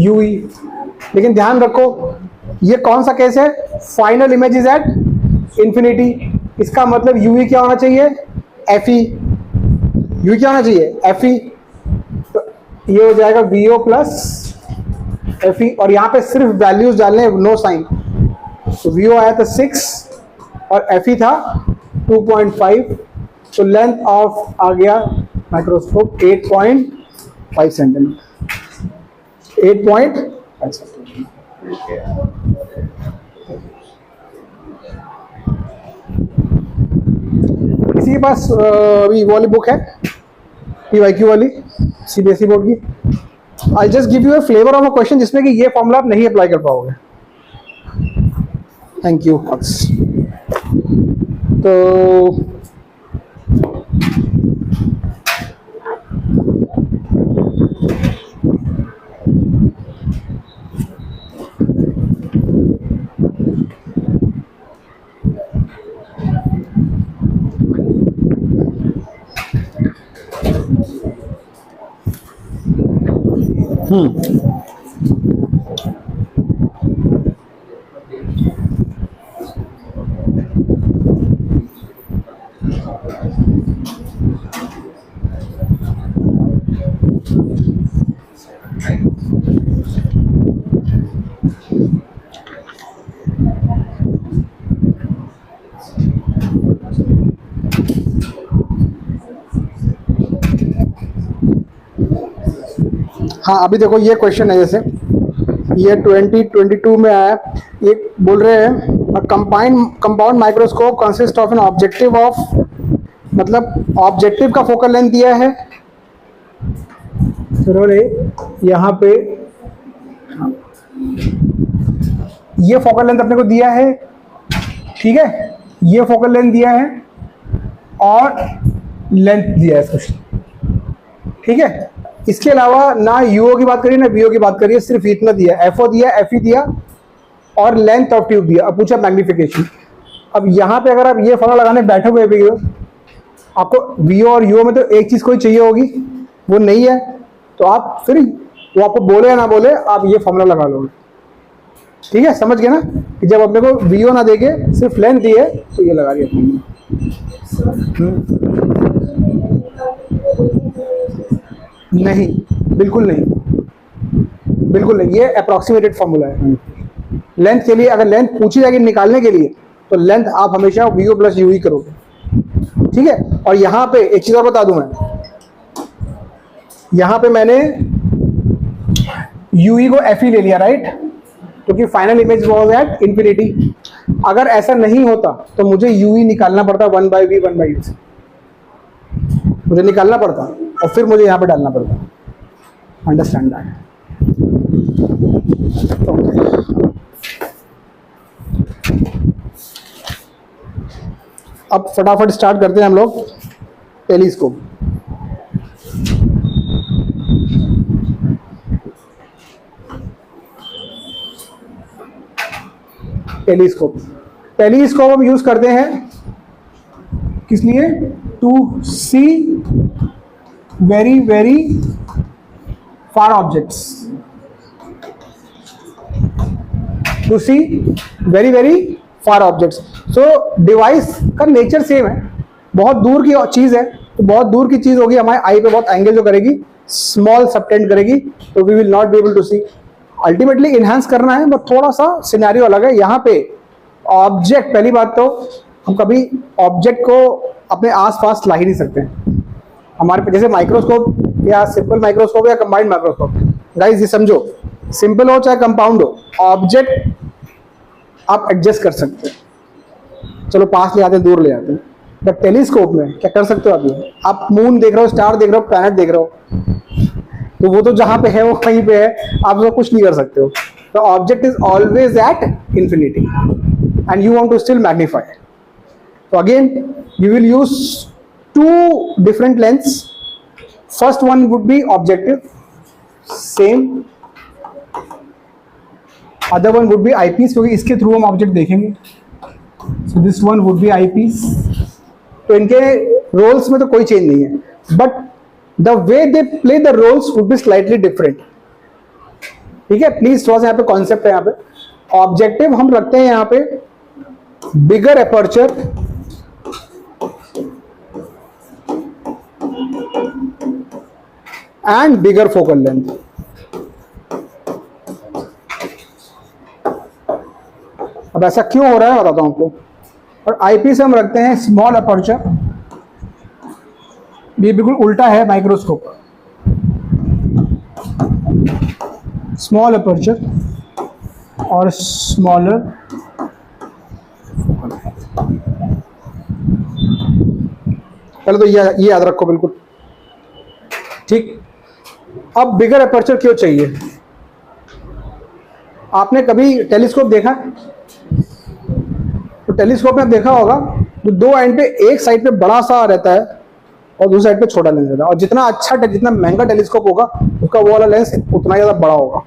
UE. लेकिन ध्यान रखो ये कौन सा केस है? Final image is at infinity. इसका मतलब UE क्या होना चाहिए? FE. UE क्या होना चाहिए? FE. तो ये हो जाएगा VO प्लस FE और यहाँ पे सिर्फ वैल्यूज डालने, नो साइन. तो VO आया था 6 और FE था 2.5. तो लेंथ ऑफ आ गया माइक्रोस्कोप 8.5 सेंटीमीटर. 8.5 सेंटीमीटर. किसी के पास अभी वाली बुक है PYQ वाली CBSE बोर्ड की? I just give you a flavour of a question जिसमें कि ये फॉर्मूला आप नहीं अप्लाई कर पाओगे. Thank you. तो हाँ, अभी देखो ये क्वेश्चन है, जैसे ये 2022 में आया, ये बोल रहे हैं compound microscope consist of an objective of, मतलब ऑब्जेक्टिव का फोकल लेंथ दिया है, यहाँ पे ये फोकल लेंथ अपने को दिया है, ठीक है, ये फोकल लेंथ दिया है और लेंथ दिया है इसको, ठीक है। इसके अलावा ना यूओ की बात करिए ना वीओ की बात करिए, सिर्फ इतना दिया, एफओ दिया, एफई दिया और लेंथ ऑफ ट्यूब दिया। अब पूछा मैग्निफिकेशन। अब यहाँ पे अगर आप ये फॉर्मूला लगाने बैठे हुए भी हो, आपको वीओ और यूओ में तो एक चीज कोई चाहिए होगी, वो नहीं है, तो आप फिर वो आपको बोले या ना बोले आप ये फॉर्मूला लगा लोगे, ठीक है। समझ गए ना कि जब अपने को वीओ ना देके सिर्फ लेंथ दी है तो ये लगा दिया। नहीं, बिल्कुल नहीं, बिल्कुल नहीं, ये अप्रॉक्सीमेटेड फॉर्मूला है। लेंथ के लिए अगर लेंथ पूछी जाएगी निकालने के लिए तो लेंथ आप हमेशा वीओ प्लस यूई करोगे, ठीक है। और यहाँ पे एक चीज और बता दूं मैं, यहाँ पे मैंने यूई को एफ ई ले लिया, राइट, क्योंकि final image was at infinity. अगर ऐसा नहीं होता तो मुझे यूई निकालना पड़ता 1/v 1/u से, मुझे निकालना पड़ता और फिर मुझे यहाँ पे डालना पड़ता। Understand that? अब फटाफट स्टार्ट करते हैं हम लोग टेलीस्कोप। टेलीस्कोप हम यूज करते हैं किस लिए? To see very very far objects, to see very very far objects. So device का नेचर सेम है, बहुत दूर की चीज है तो बहुत दूर की चीज होगी, हमारे आई पे बहुत एंगल जो करेगी, स्मॉल सबटेंड करेगी, तो we will not be able to see. Ultimately enhance करना है, बट थोड़ा सा सिनेरियो अलग है। यहाँ पे ऑब्जेक्ट, पहली बात तो हम कभी ऑब्जेक्ट को अपने आसपास ला ही नहीं सकते। हमारे पे जैसे माइक्रोस्कोप या सिंपल माइक्रोस्कोप या कंबाइंड माइक्रोस्कोप, गाइस ये समझो, सिंपल हो चाहे कंपाउंड हो, ऑब्जेक्ट आप एडजस्ट कर सकते हैं, चलो पास ले आते हैं, दूर ले आते हैं। बट टेलीस्कोप में क्या कर सकते हो आप? ये आप मून देख रहे हो, स्टार देख रहे हो, प्लैनेट देख रहे हो, तो वो तो जहां पे है वो कहीं पे है, आप उसको कुछ नहीं कर सकते हो। तो object is always at infinity and you want to still magnify. तो again you will use two different lens. First one would be objective, same. Other one would be eyepiece, क्योंकि इसके थ्रू हम ऑब्जेक्ट देखेंगे। So this one would be eyepiece. तो इनके roles में तो कोई चेंज नहीं है, but the way they play the roles would be slightly different, ठीक है। प्लीज थोड़ा सा यहाँ पे कॉन्सेप्ट है, यहाँ पे ऑब्जेक्टिव हम रखते हैं यहाँ पे bigger aperture and bigger focal length. अब ऐसा क्यों हो रहा है बताता हूं आपको। और आईपी से हम रखते हैं स्मॉल एपर्चर, ये बिल्कुल उल्टा है माइक्रोस्कोप, स्मॉल अपर्चर और स्मॉलर। पहले तो ये याद रखो बिल्कुल, ठीक। अब बिगर अपर्चर क्यों चाहिए? आपने कभी टेलीस्कोप देखा? तो टेलीस्कोप में आप देखा होगा जो दो एंड पे, एक साइड पे बड़ा सा रहता है और दूसरी साइड पे छोटा लेंस रहता है, और जितना अच्छा, जितना महंगा टेलीस्कोप होगा उसका वो वाला लेंस उतना ज्यादा बड़ा होगा,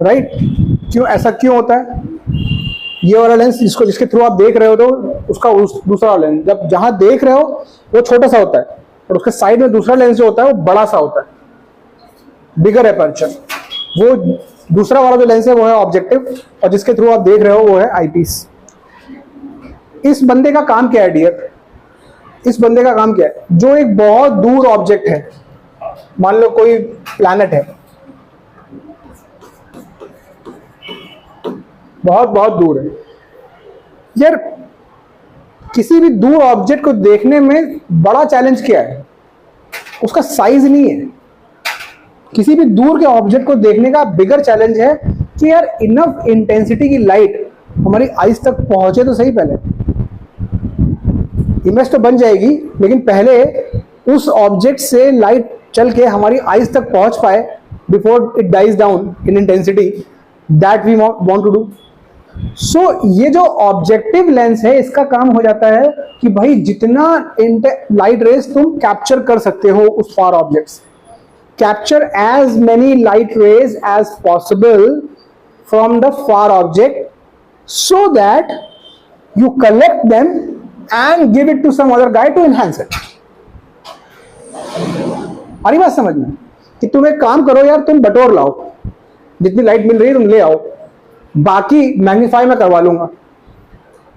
राइट। क्यों, ऐसा क्यों होता है? ये वाला लेंस जिसके थ्रू आप देख रहे हो, तो उसका दूसरा लेंस जब जहां देख रहे हो वो छोटा सा होता है, और उसके साइड में दूसरा लेंस जो होता है वो बड़ा सा होता है, बिगर एपर्चर, वो दूसरा वाला जो लेंस है वो है ऑब्जेक्टिव, और जिसके थ्रू आप देख रहे हो वो है आईपीस। इस बंदे का काम क्या है डियर? इस बंदे का काम क्या है? जो एक बहुत दूर ऑब्जेक्ट है, मान लो कोई प्लैनेट है, बहुत बहुत दूर है यार, किसी भी दूर ऑब्जेक्ट को देखने में बड़ा चैलेंज क्या है? उसका साइज नहीं है। किसी भी दूर के ऑब्जेक्ट को देखने का बिगर चैलेंज है कि यार इनफ इंटेंसिटी की लाइट हमारी आइज तक पहुंचे तो सही। पहले इमेज तो बन जाएगी, लेकिन पहले उस ऑब्जेक्ट से लाइट चल के हमारी आइज तक पहुंच पाए before it dies down in intensity, that we want to do. So ये जो ऑब्जेक्टिव लेंस है, इसका काम हो जाता है कि भाई जितना लाइट रेस तुम कैप्चर कर सकते हो उस फार ऑब्जेक्ट से, capture as many light rays as possible from the far object, so that you collect them and give it to some other guy to enhance it। आ रही बात समझ में? कि तुम एक काम करो यार, तुम बटोर लाओ, जितनी लाइट मिल रही है तुम ले आओ, बाकी मैग्नीफाई मैं करवा लूंगा।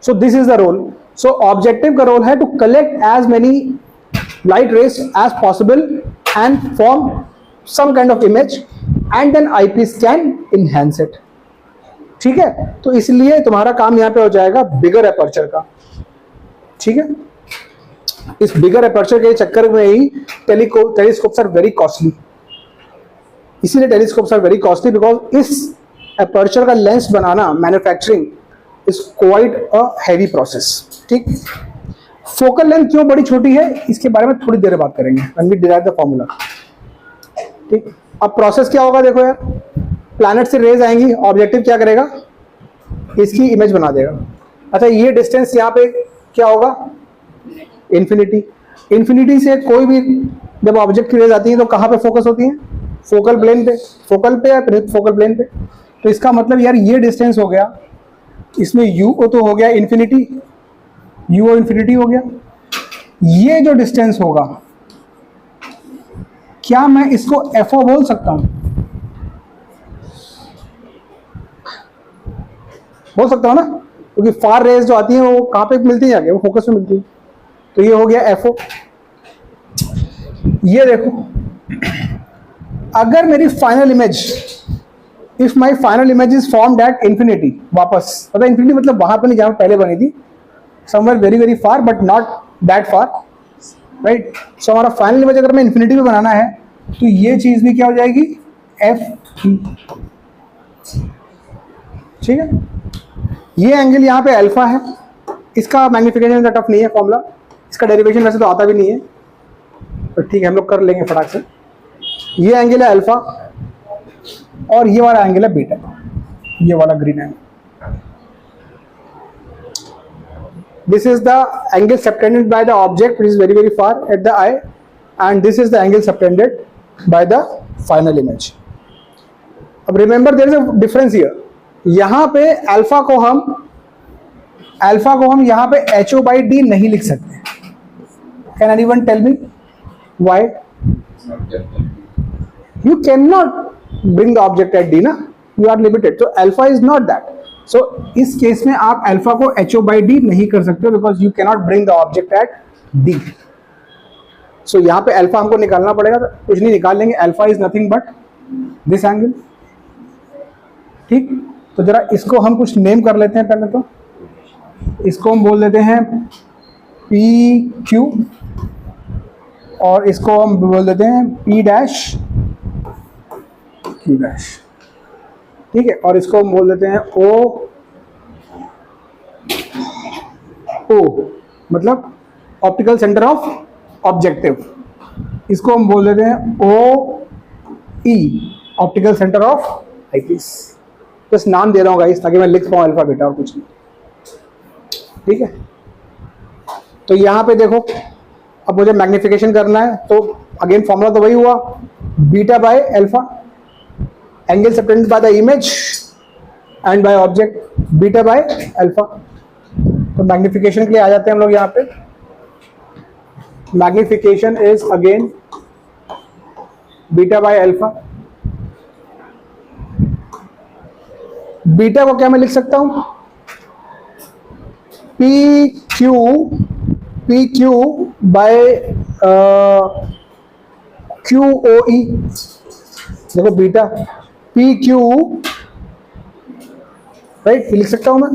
So this is the role. So objective का रोल है to collect as many light rays as possible and form some kind of image and then eyepiece can enhance it. ठीक है, तो इसलिए तुम्हारा काम यहां पे हो जाएगा बिगर एपर्चर का। ठीक है, इस बिगर एपर्चर के चक्कर में ही टेलीस्कोप्स आर वेरी कॉस्टली। इसीलिए telescopes are very costly because इस एपर्चर का लेंस बनाना, manufacturing is quite a heavy process. ठीक, फोकल लेंथ क्यों बड़ी छोटी है इसके बारे में थोड़ी देर बात करेंगे when we derive the formula. ठीक, अब प्रोसेस क्या होगा देखो यार, प्लैनेट से रेज आएंगी, ऑब्जेक्टिव क्या करेगा, इसकी इमेज बना देगा। अच्छा, ये डिस्टेंस यहाँ पे क्या होगा, इन्फिनिटी। इन्फिनिटी से कोई भी जब ऑब्जेक्ट की रेज आती है तो कहाँ पे फोकस होती है, फोकल प्लेन पे, फोकल पे या फोकल प्लेन पे। तो इसका मतलब यार ये डिस्टेंस हो गया, इसमें यू तो हो गया इन्फिनिटी, यू और इन्फिनिटी हो गया। ये जो डिस्टेंस होगा, क्या मैं इसको एफओ बोल सकता हूं? बोल सकता हूं ना, क्योंकि फार रेज जो आती है वो कहां पे मिलती है, जाके वो फोकस में मिलती है। तो ये हो गया एफओ। ये देखो, अगर मेरी final image, if my final image is formed at infinity, वापस पता इंफिनिटी मतलब वहां पर नहीं जहां पहले बनी थी, somewhere very very far but not that far, right. So हमारा फाइनल इमेज अगर मैं इंफिनिटी में बनाना है तो ये चीज भी क्या हो जाएगी, एफ ई। ठीक है, ये एंगल यहाँ पे अल्फा है, इसका मैग्निफिकेशन टफ नहीं है फॉर्मूला, इसका डेरिवेशन वैसे तो आता भी नहीं है, तो ठीक है हम लोग कर लेंगे फटाक से। ये एंगल है अल्फा और ये वाला एंगल है बीटा, ये वाला green angle. This is the angle subtended by the object which is very very far at the eye, and this is the angle subtended by the final image. अब remember there is a difference here, यहां पे alpha को हम यहां पे HO by D नहीं लिख सकते। Can anyone tell me why? You cannot bring the object at D ना, you are limited, so alpha is not that। so इस केस में आप अल्फा को HO by D नहीं कर सकते because you cannot bring the object at D। so यहाँ पे अल्फा हमको निकालना पड़ेगा, तो कुछ नहीं निकाल लेंगे, alpha is nothing but this angle. ठीक, तो जरा इसको हम कुछ नेम कर लेते हैं पहले। तो इसको हम बोल देते हैं PQ और इसको हम बोल देते हैं P डैश Q डैश। ठीक है, और इसको हम बोल देते हैं O मतलब ऑप्टिकल सेंटर ऑफ ऑब्जेक्टिव। इसको हम बोल देते हैं OE optical centre of eyepiece. बस नाम दे रहा हूँ गाइस ताकि मैं लिख पाऊँ अल्फा बीटा और कुछ नहीं। ठीक है, तो यहाँ पे देखो, अब मुझे मैग्निफिकेशन करना है तो अगेन फॉर्मूला तो वही हुआ, beta by alpha, angle subtended by the image and by object, beta by alpha. तो मैग्निफिकेशन के लिए आ जाते हैं हम लोग यहाँ पे। Magnification is again beta by alpha beta को क्या मैं लिख सकता हूं, P Q by Q O E. देखो बीटा पी क्यू, राइट, लिख सकता हूं मैं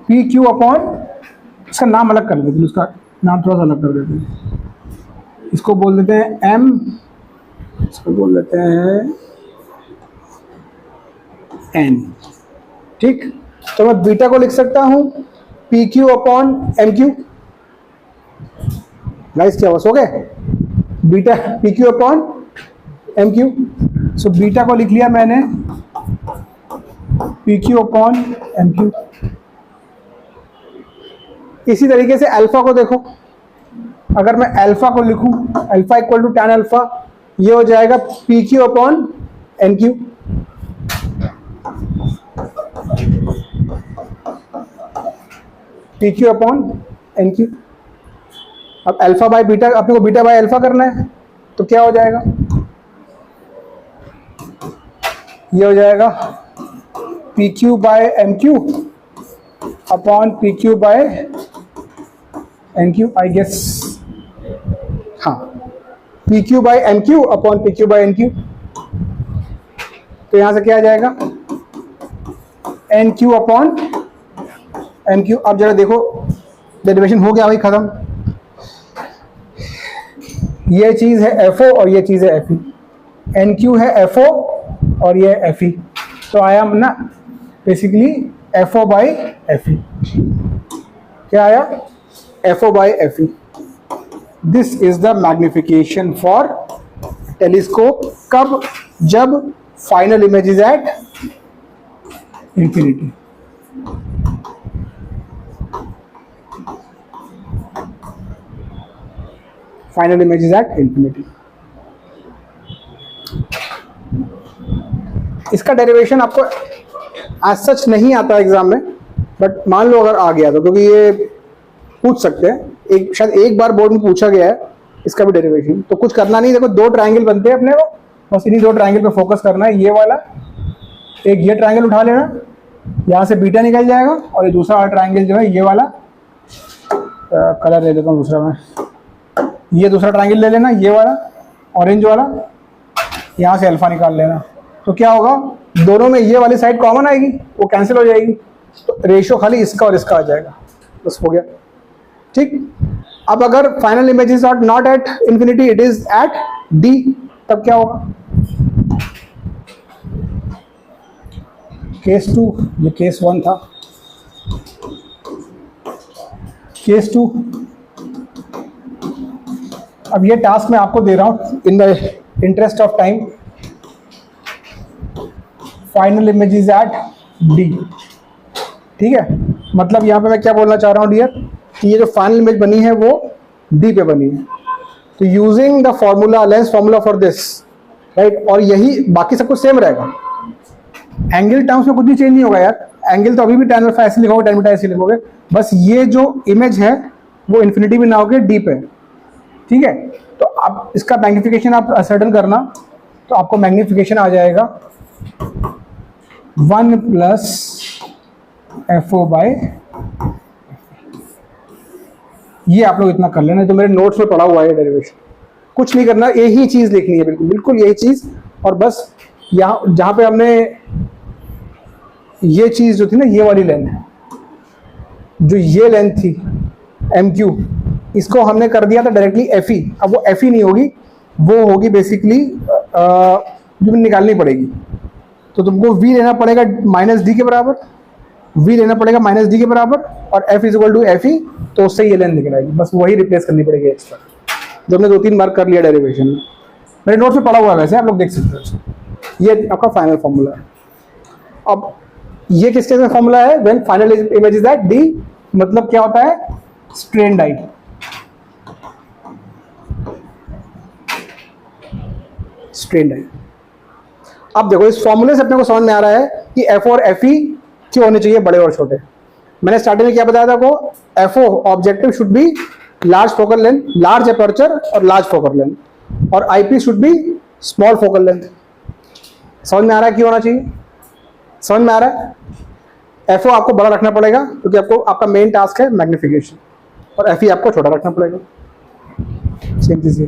पी क्यू अपॉन, इसका नाम अलग कर देते हैं, उसका नाम थोड़ा सा अलग कर देते हैं, इसको बोल देते हैं एम, इसको बोल देते हैं एन। ठीक, तो मैं बीटा को लिख सकता हूं P Q upon M Q. Guys क्या बस हो गए, beta P Q upon M Q. So beta को लिख लिया मैंने P Q upon M Q. इसी तरीके से अल्फा को देखो, अगर मैं अल्फा को लिखूं, alpha equal to tan alpha, ये हो जाएगा P Q upon N Q. P Q upon N Q. अब अल्फा बाय बीटा, अपने को बीटा बाय अल्फा करना है, तो क्या हो जाएगा, ये हो जाएगा P Q by M Q upon P Q by N Q, I guess, हाँ, P Q by M Q upon P Q by N Q. तो यहां से क्या आ जाएगा, N Q upon M Q. अब जरा देखो डेरिवेशन हो गया भाई खत्म। ये चीज है एफ ओ और ये चीज है एफ ई, एन क्यू है एफ ओ और ये एफ ई, तो आया ना basically F O by F E. क्या आया, F O by F E. This is the magnification for telescope. कब, जब final image is at infinity. Final image is at infinity. इसका डेरिवेशन आपको आज सच नहीं आता एग्जाम में, बट मान लो अगर आ गया तो, क्योंकि ये पूछ सकते हैं, एक शायद एक बार बोर्ड में पूछा गया है इसका भी डेरिवेशन। तो कुछ करना नहीं, देखो दो ट्रायंगल बनते हैं अपने को, बस इन्हीं दो ट्रायंगल पे फोकस करना है। ये वाला एक ये ट्रायंगल उठा लेना, यहाँ से बीटा निकल जाएगा, और ये दूसरा वाला ट्रायंगल जो है ये वाला, कलर ले लेता हूँ दूसरा मैं, ये दूसरा ट्रायंगल ले लेना, ये वाला ऑरेंज वाला, यहाँ से अल्फा निकाल लेना। तो क्या होगा, दोनों में ये वाली साइड कॉमन आएगी, वो कैंसिल हो जाएगी, तो रेशियो खाली इसका और इसका आ जाएगा, बस हो गया। ठीक, अब अगर final image is not at infinity, it is at D, तब क्या होगा, केस 2, ये केस 1 था, केस 2। अब ये टास्क मैं आपको दे रहा हूं in the interest of time. Final image is at D, ठीक है, मतलब यहां पे मैं क्या बोलना चाह रहा हूं डियर, कि ये जो फाइनल इमेज बनी है वो डी पे बनी है। तो using the formula, lens formula for this, right, और यही बाकी सब कुछ सेम रहेगा, एंगल टर्म्स में कुछ भी चेंज नहीं होगा यार, एंगल तो अभी भी tan अल्फा ऐसे लिखोगे, tan बीटा ऐसे लिखोगे, बस ये जो इमेज है वो इन्फिनिटी में ना होके डी पे, ठीक है। तो आप इसका मैग्निफिकेशन आप असर्टन करना, तो आपको मैग्निफिकेशन आ जाएगा 1 प्लस एफ ओ बाय, ये आप लोग इतना कर लेना, तो मेरे नोट्स में पढ़ा हुआ है डेरिवेशन, कुछ नहीं करना, यही चीज लिखनी है, बिल्कुल बिल्कुल यही चीज। और बस यहाँ जहां पे हमने ये चीज जो थी ना, ये वाली लेंथ, जो ये लेंथ थी एम क्यू, इसको हमने कर दिया था डायरेक्टली एफ ई। अब वो एफ ई नहीं होगी, वो होगी बेसिकली जो निकालनी पड़ेगी। तो तुमको v लेना पड़ेगा माइनस डी के बराबर, v लेना पड़ेगा माइनस डी के बराबर, और f is equal to F E, तो उससे ये लेंथ निकल आएगी, बस वही रिप्लेस करनी पड़ेगी एक्स्ट्रा, जो हमने 2-3 बार कर लिया डेरिवेशन में। मेरे नोट्स में पढ़ा हुआ है वैसे, आप लोग देख सकते हो। ये आपका फाइनल फॉर्मूला है। अब ये किस केस में फॉर्मूला है, when final image is at D, मतलब क्या होता है, स्ट्रेन आई। स्ट्रेन आई। अब देखो इस फॉर्मूले से अपने को समझ में आ रहा है कि एफ और एफ ई क्यों होने चाहिए बड़े और छोटे। मैंने स्टार्टिंग में क्या बताया था आपको, F O objective should be large focal length, large aperture और लार्ज फोकल लेंथ, और eyepiece should be small focal length. समझ में आ रहा है क्यों होना चाहिए। समझ में आ रहा है? FO आपको बड़ा रखना पड़ेगा क्योंकि आपको आपका मेन टास्क है मैग्निफिकेशन, और FE आपको छोटा रखना पड़ेगा। सेम चीज है।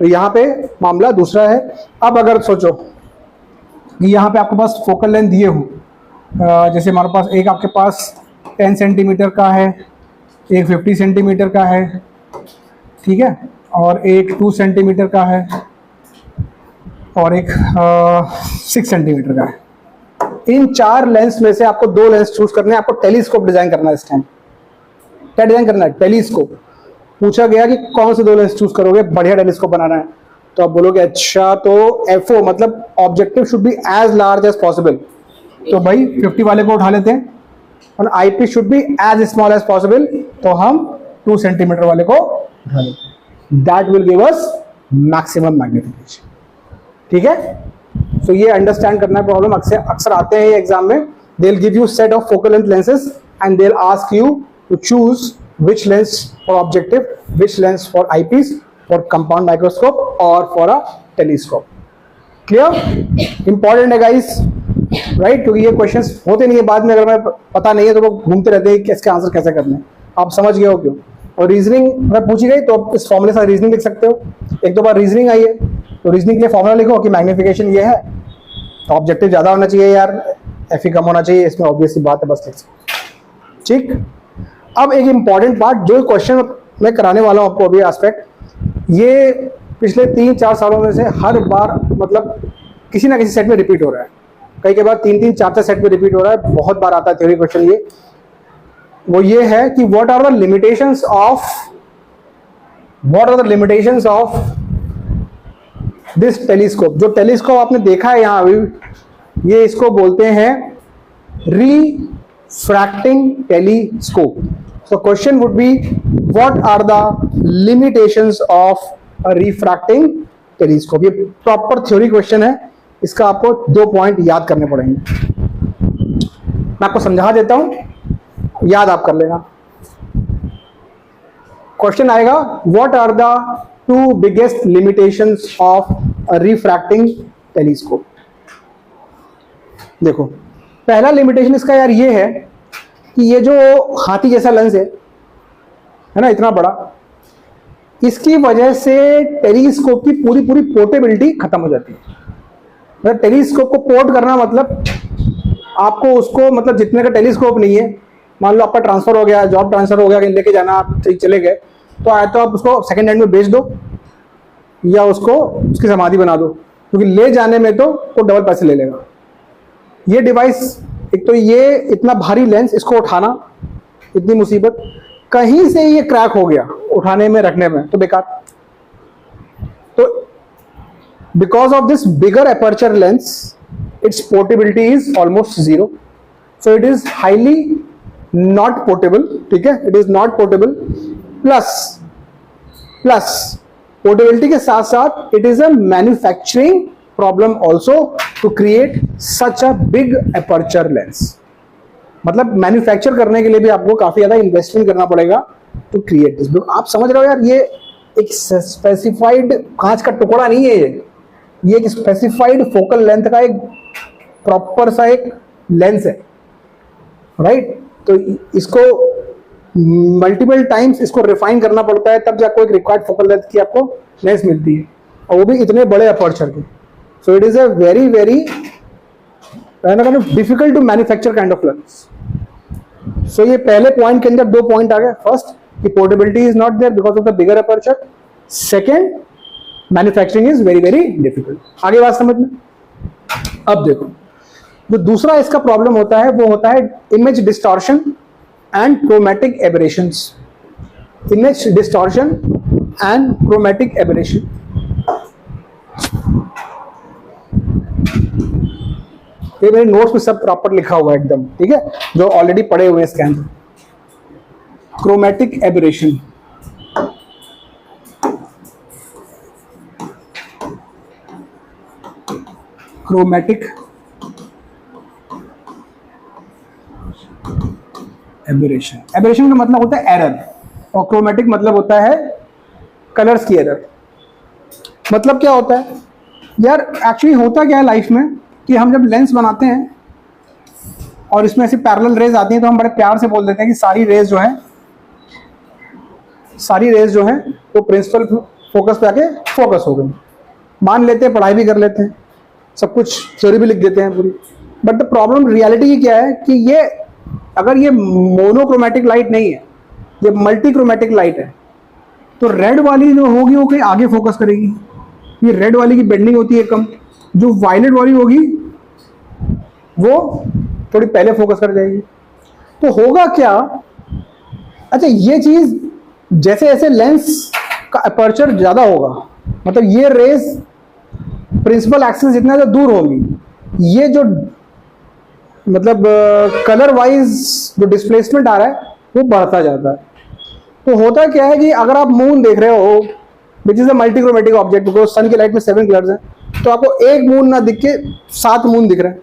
तो यहाँ पे मामला दूसरा है। अब अगर सोचो कि यहाँ पे आपके पास फोकल लेंथ दिए हो, जैसे हमारे पास एक आपके पास 10 सेंटीमीटर का है, एक 50 सेंटीमीटर का है, ठीक है, और एक 2 सेंटीमीटर का है, और एक 6 सेंटीमीटर का है। इन 4 लेंस में से आपको 2 लेंस चूज करने हैं। आपको टेलीस्कोप डिजाइन करना है इस टाइम। क्या डिजाइन करना है? टेलीस्कोप। पूछा गया कि कौन से 2 लेंस चूज करोगे, बढ़िया टेलीस्कोप बनाना है, तो आप बोलोगे अच्छा तो FO मतलब objective should be as large as possible, तो भाई 50 वाले को उठा लेते हैं, और IP should be as small as possible, तो हम 2 सेंटीमीटर वाले को उठा लेते हैं। That will give us maximum magnification. ठीक है, तो ये अंडरस्टैंड करना प्रॉब्लम अक्सर आते हैं एग्जाम में। They will give you set of focal length lenses and they'll ask you to choose which lens for objective, which lens for eyepiece, for compound microscope or for a telescope. Clear? Important है guys, right? क्योंकि ये questions होते नहीं है बाद में, अगर मैं पता नहीं है तो लोग घूमते रहते हैं कि इसके आंसर कैसे करने हैं। आप समझ गए हो क्यों? और रीजनिंग अगर पूछी गई तो आप इस फॉर्मूले से रीजनिंग लिख सकते हो। एक दो बार रीजनिंग आई है तो रीजनिंग के लिए फॉर्मूला लिखो कि मैग्निफिकेशन ये है तो ऑब्जेक्टिव ज्यादा होना चाहिए यार, FE कम होना चाहिए, इसमें ऑब्वियस सी बात है, बस लिख सकते। ठीक, अब एक इंपॉर्टेंट पार्ट जो क्वेश्चन मैं कराने वाला हूं आपको अभी एस्पेक्ट, ये पिछले 3-4 सालों में से हर बार मतलब किसी ना किसी सेट में रिपीट हो रहा है। कई के बाद 3-3, 4-4 सेट में रिपीट हो रहा है, बहुत बार आता है थ्योरी क्वेश्चन। ये है कि what are the limitations of this telescope. जो टेलीस्कोप आपने देखा है यहाँ अभी, ये इसको बोलते हैं refracting telescope. So question would be, what are the limitations of a refracting telescope? ये प्रॉपर थ्योरी क्वेश्चन है, इसका आपको 2 पॉइंट याद करने पड़ेंगे। मैं आपको समझा देता हूं, याद आप कर लेना। क्वेश्चन आएगा, what are the 2 biggest limitations of a refracting telescope? देखो, पहला लिमिटेशन इसका यार ये है कि ये जो हाथी जैसा लेंस है ना, इतना बड़ा, इसकी वजह से टेलीस्कोप की पूरी पोर्टेबिलिटी खत्म हो जाती है। मतलब टेलीस्कोप को पोर्ट करना मतलब आपको उसको मतलब जितने का टेलीस्कोप नहीं है, मान लो आपका ट्रांसफर हो गया, जॉब ट्रांसफर हो गया, कहीं लेके जाना, आप चले गए, तो आया तो आप उसको सेकेंड हैंड में बेच दो या उसको उसकी समाधि बना दो, क्योंकि ले जाने में तो वो डबल पैसे ले लेगा। ये डिवाइस, एक तो ये इतना भारी लेंस, इसको उठाना इतनी मुसीबत, कहीं से ये क्रैक हो गया उठाने में रखने में तो बेकार। तो because of this bigger aperture lens, it's portability is almost 0, so it is highly not portable. ठीक है, it is not portable, plus portability के साथ साथ it is a manufacturing problem also to create such a big aperture lens. मतलब manufacture करने के लिए भी आपको काफी ज्यादा इन्वेस्टमेंट करना पड़ेगा टू क्रिएट दिस। आप समझ रहे हो यार, ये एक स्पेसिफाइड कांच का टुकड़ा नहीं है, ये एक स्पेसिफाइड फोकल लेंथ का एक प्रॉपर सा एक लेंस है, राइट? तो इसको मल्टीपल टाइम्स इसको रिफाइन करना पड़ता है, तब जाकर एक रिक्वायर्ड फोकल लेंथ की आपको लेंस मिलती है, और वो भी इतने बड़े अपर्चर की। So it is a very kind of difficult to manufacture kind of lens. So ये पहले पॉइंट के अंदर 2 पॉइंट आ गए। फर्स्ट, कि portability is not there because of the bigger aperture. Second, manufacturing is very difficult. आगे बात समझ में। अब देखो, जो दूसरा इसका प्रॉब्लम होता है वो होता है image distortion and chromatic aberrations. Image distortion and chromatic aberration. ये मेरे नोट्स में सब प्रॉपर लिखा हुआ है एकदम, ठीक है, जो ऑलरेडी पढ़े हुए हैं इसके अंदर। Chromatic aberration, chromatic aberration, aberration का मतलब होता है एरर, और क्रोमैटिक मतलब होता है कलर्स की एरर। मतलब क्या होता है यार, एक्चुअली होता क्या है लाइफ में कि हम जब लेंस बनाते हैं और इसमें ऐसी पैरेलल रेज आती हैं तो हम बड़े प्यार से बोल देते हैं कि सारी रेज जो है वो प्रिंसिपल फोकस पे आके फोकस हो गई। मान लेते हैं, पढ़ाई भी कर लेते हैं, सब कुछ थ्योरी भी लिख देते हैं पूरी, बट द प्रॉब्लम रियलिटी ये क्या है कि ये अगर ये मोनोक्रोमेटिक लाइट नहीं है, ये मल्टी क्रोमेटिक लाइट है, तो रेड वाली जो होगी वो कहीं आगे फोकस करेगी, ये रेड वाली की बेंडिंग होती है कम, जो वायलेट वाली होगी वो थोड़ी पहले फोकस कर जाएगी। तो होगा क्या, अच्छा ये चीज जैसे जैसे लेंस का अपर्चर ज्यादा होगा, मतलब ये रेज प्रिंसिपल एक्सिस जितना ज्यादा दूर होगी, ये जो मतलब कलर वाइज जो डिस्प्लेसमेंट आ रहा है वो बढ़ता जाता है। तो होता क्या है कि अगर आप मून देख रहे हो which is a multichromatic object, because sun की लाइट में 7 कलर्स हैं, तो आपको एक मून ना दिख के 7 मून दिख रहे हैं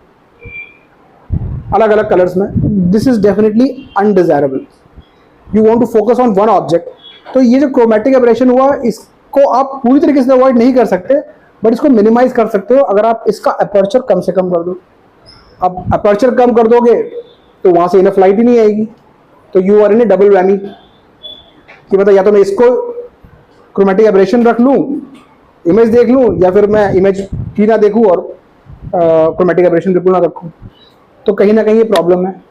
अलग अलग कलर्स में। This is definitely undesirable. You want to focus on one object. तो ये जो क्रोमेटिक एबरेशन हुआ, इसको आप पूरी तरीके से अवॉइड नहीं कर सकते, बट इसको मिनिमाइज कर सकते हो अगर आप इसका अपर्चर कम से कम कर दो। अब अपर्चर कम कर दोगे तो वहां से इनफ लाइट ही नहीं आएगी, तो you are in a double whammy कि मतलब या तो मैं इसको क्रोमेटिक एबरेशन रख लूं, इमेज देख लूं, या फिर मैं इमेज की ना देखूं और क्रोमेटिक एबरेशन बिल्कुल ना रखूं। तो कहीं ना कहीं ये प्रॉब्लम है।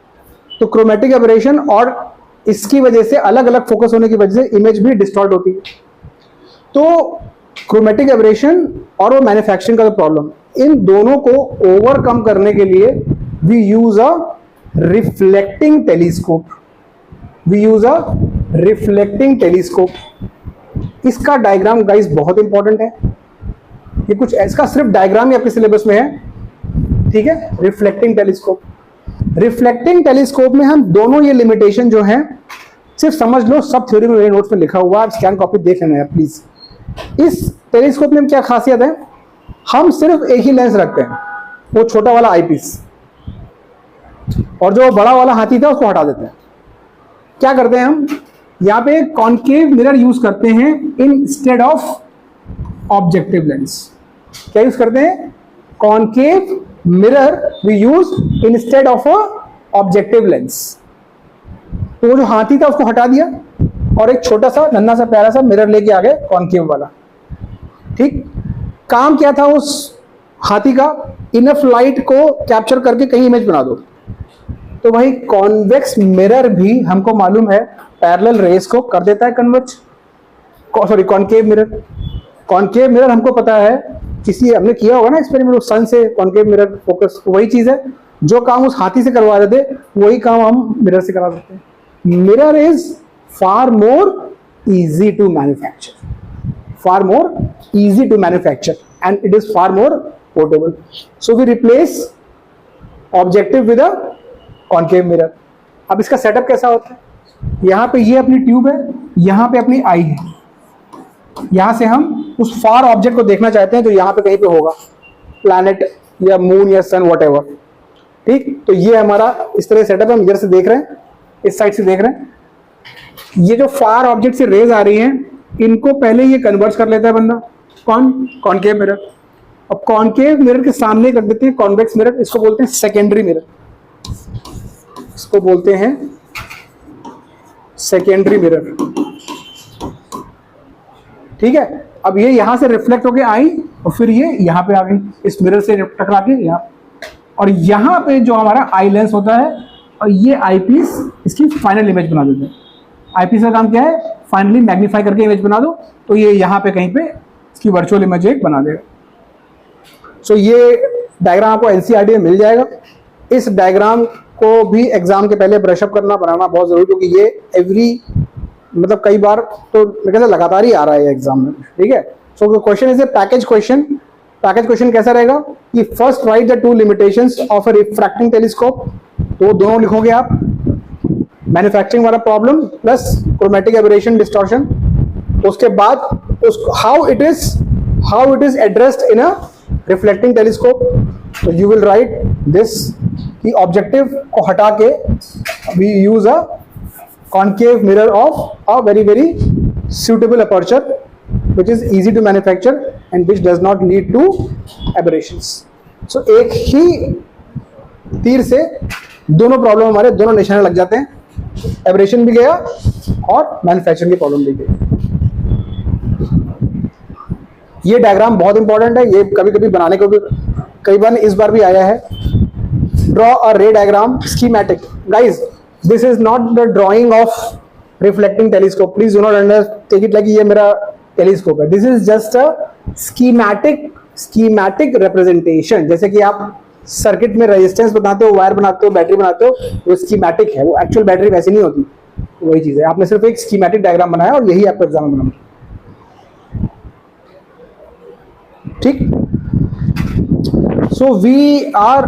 तो क्रोमेटिक एबरेशन और इसकी वजह से अलग अलग फोकस होने की वजह से इमेज भी डिस्टॉर्ट होती है। तो क्रोमेटिक एबरेशन और वो मैन्युफैक्चरिंग का जो प्रॉब्लम, इन दोनों को ओवरकम करने के लिए we use a reflecting telescope. We use a reflecting telescope. इसका डायग्राम गाइस बहुत इंपॉर्टेंट है। ये कुछ इसका सिर्फ डायग्राम ही आपके सिलेबस में है, ठीक है। रिफ्लेक्टिंग टेलीस्कोप, रिफ्लेक्टिंग टेलीस्कोप में हम दोनों ये लिमिटेशन जो है सिर्फ समझ लो, सब थ्योरी में मेरे नोट्स में लिखा हुआ है, स्कैन कॉपी देख लेना है प्लीज। इस टेलीस्कोप में क्या खासियत है, हम सिर्फ एक ही लेंस रखते हैं, वो छोटा वाला आईपीस, और जो बड़ा वाला हाथी था उसको हटा देते हैं। क्या करते हैं हम यहाँ पे कॉन्केव मिरर यूज करते हैं इंस्टेड ऑफ ऑब्जेक्टिव लेंस। क्या यूज करते हैं, concave mirror we use instead of a objective lens. तो वो जो हाथी था उसको हटा दिया और एक छोटा सा नन्हा सा प्यारा सा मिरर लेके आ गए कॉन्केव वाला, ठीक। काम क्या था उस हाथी का, इनफ लाइट को कैप्चर करके कहीं इमेज बना दो। तो वही कॉन्वेक्स मिरर भी हमको मालूम है पैरेलल रेस को कर देता है converge, sorry concave mirror. Concave mirror हमको पता है, किसी हमने किया होगा ना एक्सपेरिमेंट, सन से कॉन्केव मिरर फोकस, वही चीज है। जो काम उस हाथी से करवा रहे थे वही काम हम मिरर से करा सकते हैं। Mirror is far more easy to manufacture, far more easy to manufacture, and it is far more portable. So we replace objective with a concave mirror. अब इसका सेटअप कैसा होता है, यहाँ पे ये अपनी ट्यूब है, यहाँ पे अपनी आई है, यहाँ से हम उस फार ऑब्जेक्ट को देखना चाहते हैं जो यहाँ पे कहीं पे होगा, प्लैनेट या मून या सन व्हाटएवर, ठीक। तो ये हमारा इस तरह सेटअप हम इधर से देख रहे हैं, इस साइड से देख रहे हैं। ये जो फार ऑब्जेक्ट से रेज आ रही हैं, इनको पहले ये कन्वर्ट कर लेता है बंदा, कॉन्केव मिरर। अब कॉन्केव मिरर के सामने कर देते हैं कॉन्वेक्स मिरर, इसको बोलते हैं सेकेंडरी मिरर, इसको बोलते हैं सेकेंडरी मिरर, ठीक है। अब ये यहां से रिफ्लेक्ट होके आई और फिर ये यहाँ पे आ गई, इस मिरर से टकरा के यहाँ, और यहाँ पे जो हमारा आई लेंस होता है और ये आई पीस इसकी फाइनल इमेज बना देते हैं। आईपीस का काम क्या है, फाइनली मैग्नीफाई करके इमेज बना दो, तो ये यहाँ पे कहीं पे इसकी वर्चुअल इमेज एक बना देगा। सो ये डायग्राम आपको एनसीईआरटी में मिल जाएगा। इस डायग्राम को भी एग्जाम के पहले ब्रशअप करना, बनाना बहुत जरूरी, क्योंकि ये मतलब कई बार तो मेरे ख्याल लगातार ही आ रहा है एग्जाम में, ठीक है। So question is a package question. Package question कैसा रहेगा कि first write the 2 limitations of a refracting telescope, तो दोनों लिखोगे आप, मैन्युफैक्चरिंग वाला problem plus chromatic aberration distortion. उसके बाद how it is addressed in a reflecting telescope. तो यू विल राइट दिस कि ऑब्जेक्टिव को हटा के we use a concave mirror of a very very suitable aperture which is easy to manufacture and which does not lead to aberrations. So एक ही तीर से दोनों problem हमारे दोनों निशाने लग जाते हैं, एब्रेशन भी गया और मैन्युफैक्चरिंग की प्रॉब्लम भी गई। ये डायग्राम बहुत इंपॉर्टेंट है, ये कभी कभी बनाने को भी कई बार इस बार भी आया है। Draw a ray diagram schematic. Guys this is not the drawing of reflecting telescope, please do not take it like ये मेरा टेलीस्कोप है। This is just a schematic representation. जैसे कि आप सर्किट में रेजिस्टेंस बनाते हो, वायर बनाते हो, बैटरी बनाते हो, वो स्कीमेटिक है, वो एक्चुअल बैटरी वैसी नहीं होती। वही चीज है, आपने सिर्फ एक स्कीमेटिक डायग्राम बनाया और यही आपका एग्जाम में बना। ठीक, सो वी आर,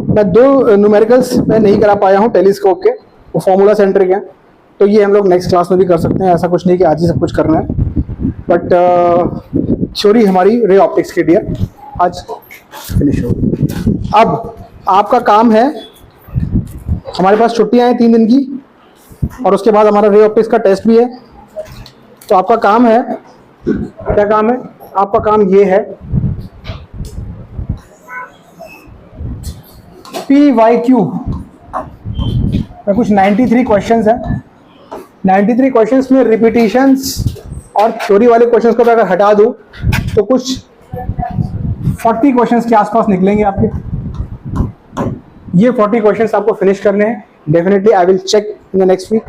मैं दो न्यूमेरिकल्स मैं नहीं करा पाया हूं टेलीस्कोप के, वो फॉर्मूला सेंट्रिक है, तो ये हम लोग नेक्स्ट क्लास में भी कर सकते हैं। ऐसा कुछ नहीं कि आज ही सब कुछ करना है, बट थ्योरी हमारी रे ऑप्टिक्स की डियर आज फिनिश हो गई। अब आपका काम है, हमारे पास छुट्टियां हैं 3 दिन की, और उसके बाद हमारा रे ऑप्टिक्स का टेस्ट भी है। तो आपका काम है, क्या काम है आपका? काम ये है, PYQ में कुछ 93 क्वेश्चंस हैं। 93 क्वेश्चंस में रिपीटिशंस और थ्योरी वाले क्वेश्चंस को अगर हटा दूं तो कुछ 40 क्वेश्चंस के आसपास निकलेंगे आपके। ये 40 क्वेश्चंस आपको फिनिश करने हैं। Definitely I will check in the next week.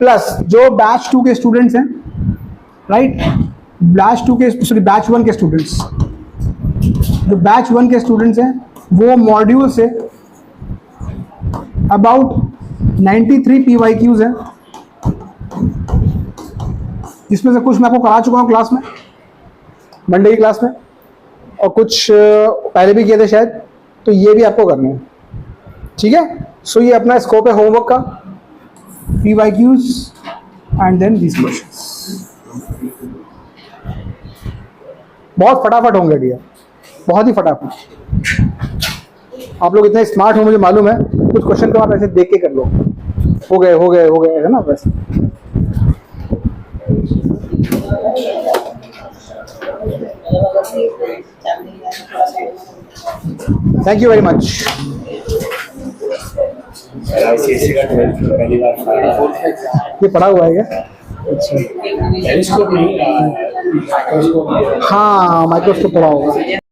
Plus जो बैच 2 के स्टूडेंट्स हैं, राइट, बैच 1 के स्टूडेंट्स, जो बैच 1 के स्टूडेंट्स हैं वो मॉड्यूल से अबाउट 93 PYQs हैं, इसमें से कुछ मैं आपको करा चुका हूँ क्लास में, मंडे की क्लास में, और कुछ पहले भी किए थे शायद, तो ये भी आपको करने हैं। ठीक है, सो ये अपना स्कोप है होमवर्क का, PYQs and then these questions. बहुत फटाफट होंगे डियर, बहुत ही फटाफट। आप लोग इतने स्मार्ट हो मुझे मालूम है, कुछ क्वेश्चन तो आप ऐसे देख के कर लो, हो गए है ना बस। Thank you very much. ये पढ़ा हुआ है क्या? अच्छा, टेलीस्कोप नहीं, हाँ माइक्रोस्कोप पढ़ा होगा।